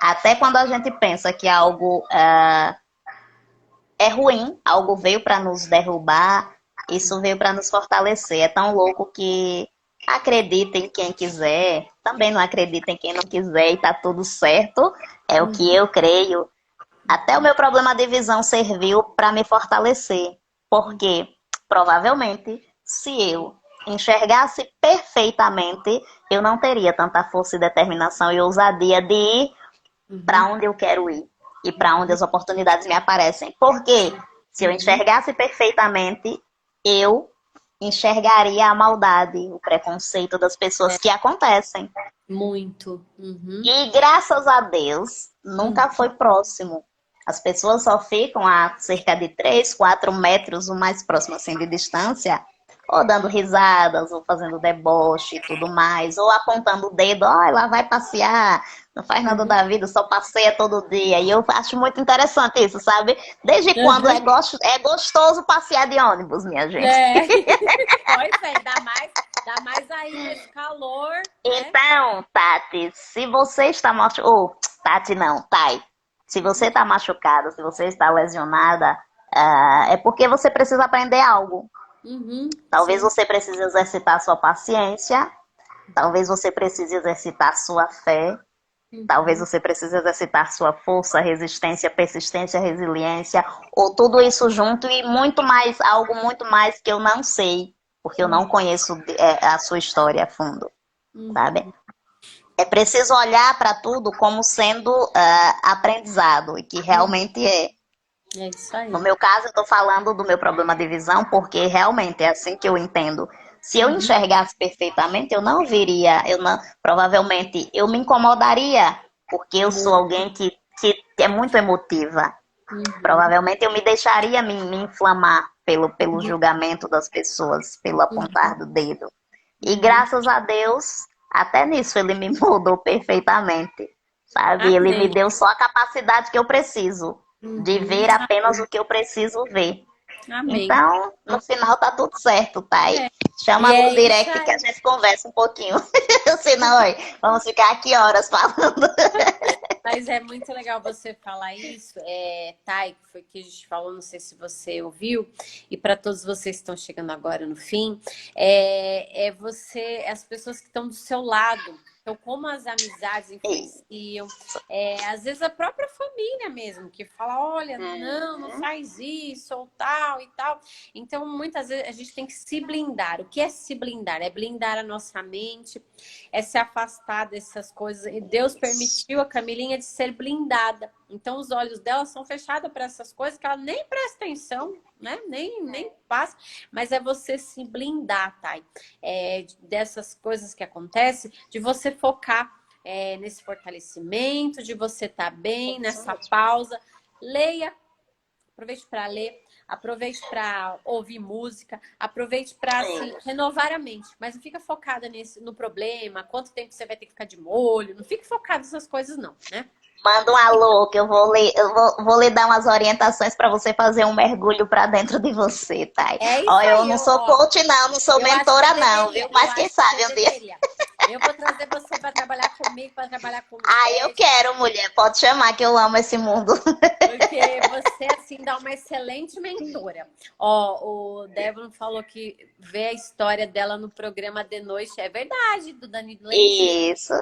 até quando a gente pensa que algo é ruim, algo veio para nos derrubar, isso veio para nos fortalecer. É tão louco que acredita em quem quiser, também não acredita em quem não quiser e tá tudo certo, é o que eu creio. Até o meu problema de visão serviu para me fortalecer, porque provavelmente se eu enxergasse perfeitamente, eu não teria tanta força e determinação e ousadia de ir para onde eu quero ir e para onde as oportunidades me aparecem. Porque se eu enxergasse perfeitamente, eu enxergaria a maldade, o preconceito das pessoas que acontecem. Muito. E graças a Deus, nunca foi próximo. As pessoas só ficam a cerca de 3, 4 metros o mais próximo assim de distância, ou dando risadas, ou fazendo deboche e tudo mais, ou apontando o dedo, ó, ela vai passear, não faz nada da vida, só passeia todo dia. E eu acho muito interessante isso, sabe? Desde quando é gostoso passear de ônibus, minha gente? Pois é, dá mais aí nesse calor. Então, né? Tati, se você está machucada, Tati não, Thay, se você está machucada, se você está lesionada, é porque você precisa aprender algo. Talvez você precise exercitar sua paciência, talvez você precise exercitar sua fé, talvez você precise exercitar sua força, resistência, persistência, resiliência, ou tudo isso junto e muito mais, algo muito mais que eu não sei, porque eu não conheço a sua história a fundo, sabe? É preciso olhar para tudo como sendo aprendizado, e que realmente é. É isso aí. No meu caso, eu estou falando do meu problema de visão, porque realmente é assim que eu entendo. Se eu enxergasse perfeitamente, eu não viria, provavelmente eu me incomodaria, porque eu sou alguém que é muito emotiva. Provavelmente eu me deixaria me inflamar pelo julgamento das pessoas, pelo apontar do dedo. E graças a Deus, até nisso ele me moldou perfeitamente, sabe? Ele me deu só a capacidade que eu preciso de ver Uhum. apenas o que eu preciso ver. Amém. Então, no final tá tudo certo, Thay. É. Chama E no é isso direct que a aí. gente conversa um pouquinho. Senão, oi, vamos ficar aqui horas falando. Mas é muito legal você falar isso, Thay, que foi que a gente falou, não sei se você ouviu, e para todos vocês que estão chegando agora no fim, as pessoas que estão do seu lado. Então, como as amizades influenciam, às vezes a própria família mesmo, que fala, olha, não, não Uhum. faz isso, ou tal e tal. Então, muitas vezes a gente tem que se blindar. O que é se blindar? É blindar a nossa mente, é se afastar dessas coisas. E Deus permitiu a Camilinha de ser blindada. Então, os olhos dela são fechados para essas coisas que ela nem presta atenção, né? Nem passa. Mas é você se blindar, Thay, dessas coisas que acontecem, de você focar nesse fortalecimento, de você estar bem, Isso nessa mesmo. pausa. Leia, aproveite para ler, aproveite para ouvir música, aproveite para se renovar a mente, mas não fica focada no problema, quanto tempo você vai ter que ficar de molho, não fique focada nessas coisas não, né? Manda um alô que eu vou lhe dar umas orientações para você fazer um mergulho para dentro de você, Thay. É Ó, isso eu aí, não sou ó, coach não, não sou eu acho que você mentora não, viu? deveria, eu Mas quem acho que você sabe um dia. deveria. Eu vou trazer você para trabalhar comigo, para trabalhar com Ai, eu gestos, quero, mulher, pode chamar que eu amo esse mundo. porque você, assim, dá uma excelente mentora. Ó, o Devon falou que vê a história dela no programa de noite. É verdade, do Danilo Gentili. Isso.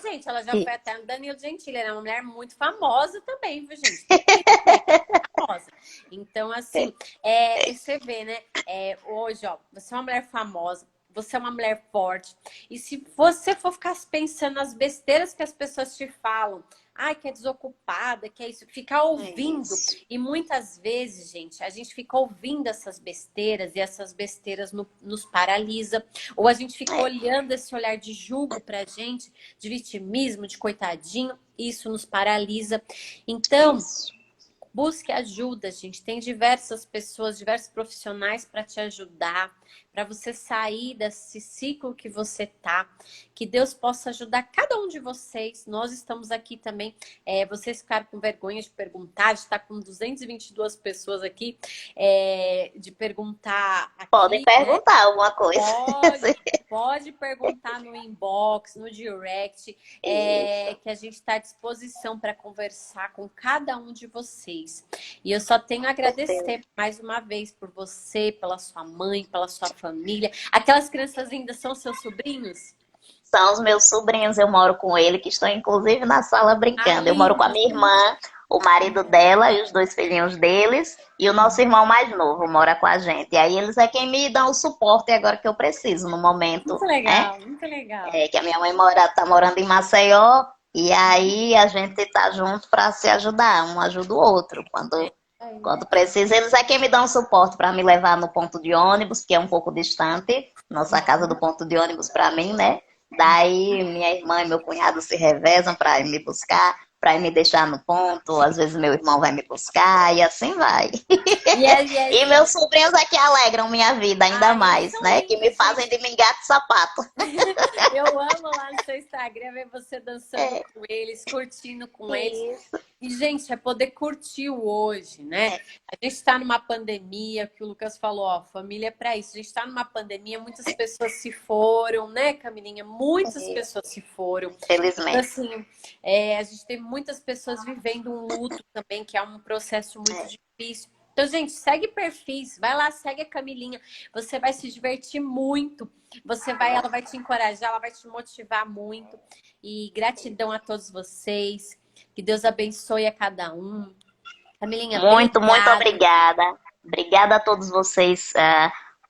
Gente, ela já foi até no Danilo Gentili. Ela é uma mulher muito famosa também, viu, gente? Tem que ir também, famosa. Então, assim, você vê, né? Hoje, ó, você é uma mulher famosa. Você é uma mulher forte. E se você for ficar pensando nas besteiras que as pessoas te falam, ai, que é desocupada, que é isso, ficar ouvindo. E muitas vezes, gente, a gente fica ouvindo essas besteiras e essas besteiras nos paralisa. Ou a gente fica olhando esse olhar de julgo pra gente, de vitimismo, de coitadinho, isso nos paralisa. Então, busque ajuda, gente. Tem diversas pessoas, diversos profissionais para te ajudar, para você sair desse ciclo que você tá. Que Deus possa ajudar cada um de vocês. Nós estamos aqui também. Vocês ficaram com vergonha de perguntar, de estar com 222 pessoas aqui, de perguntar Podem aqui, né? perguntar alguma coisa. Pode perguntar no inbox, no direct, Isso. que a gente está à disposição para conversar com cada um de vocês. E eu só tenho a agradecer mais uma vez por você, pela sua mãe, pela sua família. Aquelas crianças ainda são seus sobrinhos? São os meus sobrinhos, eu moro com ele, que estão inclusive na sala Ah, brincando. Eu moro com a lindos. minha irmã, o marido dela e os dois filhinhos deles, e o nosso irmão mais novo mora com a gente. E aí eles é quem me dão o suporte agora que eu preciso, no momento, Muito né? legal, muito legal. Que a minha mãe tá morando em Maceió, e aí a gente tá junto para se ajudar, um ajuda o outro. Quando precisa, eles é quem me dão suporte para me levar no ponto de ônibus, que é um pouco distante, nossa casa do ponto de ônibus para mim, né? Daí minha irmã e meu cunhado se revezam para ir me buscar, para ir me deixar no ponto. Às vezes meu irmão vai me buscar e assim vai. E meus sobrinhos é que alegram minha vida ainda Eles mais, são né? Que me lindos, fazem de mingate de sapato. eu amo lá no seu Instagram ver você dançando com eles, curtindo com eles. Isso. E, gente, é poder curtir o hoje, né? A gente está numa pandemia, que o Lucas falou, ó, família é para isso. A gente está numa pandemia, muitas pessoas se foram, né, Camilinha? Muitas pessoas se foram. Felizmente. Então, assim, a gente tem muitas pessoas vivendo um luto também, que é um processo muito difícil. Então, gente, segue perfis, vai lá, segue a Camilinha. Você vai se divertir muito. Ela vai te encorajar, ela vai te motivar muito. E gratidão a todos vocês. Que Deus abençoe a cada um. Camilinha, muito obrigada. obrigada. Obrigada a todos vocês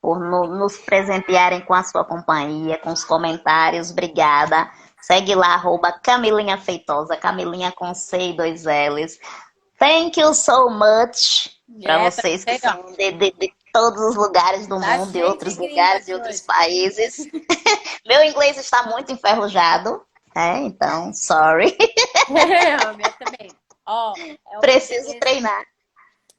por nos presentearem com a sua companhia, com os comentários. Obrigada. Segue lá, @Camilinha Feitosa, Camilinha com C e 2 L's. Thank you so much para vocês que são de todos os lugares do mundo, de outros lugares, de outros países. Meu inglês está muito enferrujado, então, sorry. O meu também. Preciso treinar.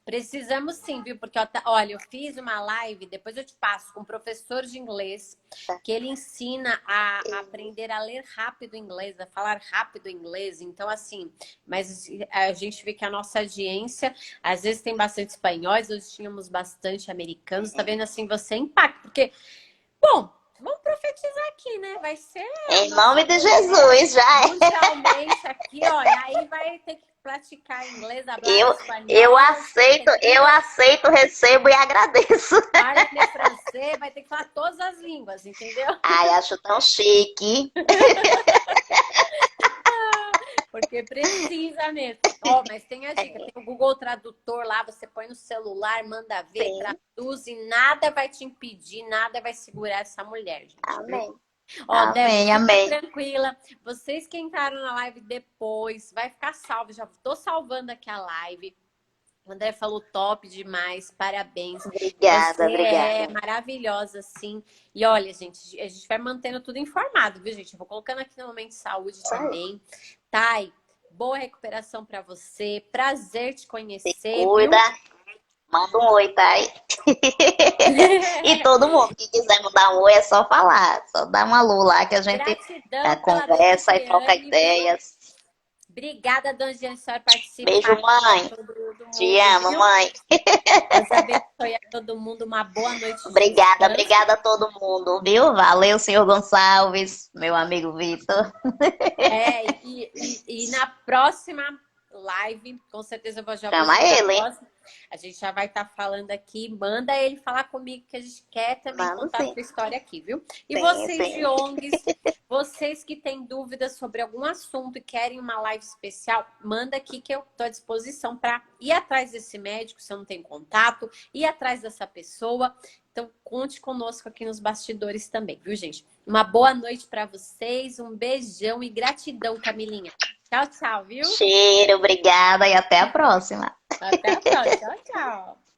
Precisamos sim, viu? Porque, olha, eu fiz uma live, depois eu te passo, com um professor de inglês, que ele ensina a aprender a ler rápido inglês, a falar rápido inglês. Então, assim, mas a gente vê que a nossa audiência, às vezes tem bastante espanhóis, hoje tínhamos bastante americanos, tá vendo assim, você impacta, porque, bom, vamos profetizar aqui, né? Vai ser a Em nossa nome de mulher Jesus, já é. mundialmente aqui, ó, e aí vai ter que praticar inglês, falar Eu, espanhol, eu aceito, recebo e agradeço. parle francês, vai ter que falar todas as línguas, entendeu? Ai, acho tão chique. Porque precisa mesmo. Ó, mas tem a dica, tem o Google Tradutor lá, você põe no celular, manda ver, Sim, traduz e nada vai te impedir, nada vai segurar essa mulher, gente. amém. Ó, Débora, Amém, fica amém. tranquila. Vocês que entraram na live depois, vai ficar salvo. Já tô salvando aqui a live. O André falou top demais, parabéns. Obrigada, Você é obrigada. maravilhosa, sim. E olha, gente, a gente vai mantendo tudo informado, viu, gente? Eu vou colocando aqui no Momento de Saúde Isso aí. também. Thay, boa recuperação para você. Prazer te Se conhecer, cuida. viu? Manda um oi, tá aí? E todo mundo que quiser mandar um oi é só falar. Só dá um alô lá que a gente Gratidão pela Dona conversa e troca Giane, viu? ideias. Obrigada, Dona Giane, por Beijo, participar aqui a mãe. todo Te mundo, amo, viu? mãe. Deus abençoe a todo mundo. Uma boa noite de Obrigada, descanso. obrigada a todo mundo, viu? Valeu, senhor Gonçalves, meu amigo Vitor. E na próxima live, com certeza já vou Chama divulgar a ele, hein? próxima. A gente já vai estar falando aqui. Manda ele falar comigo, que a gente quer também Mando contar a sim. sua história aqui, viu? E Sim, vocês de sim. ONGs, vocês que têm dúvidas sobre algum assunto e querem uma live especial, manda aqui que eu estou à disposição para ir atrás desse médico, se eu não tenho contato, ir atrás dessa pessoa. Então, conte conosco aqui nos bastidores também, viu, gente? Uma boa noite para vocês, um beijão e gratidão, Camilinha. Tchau, tchau, viu? Cheiro, obrigada e até a próxima. Até a próxima. Tchau, tchau.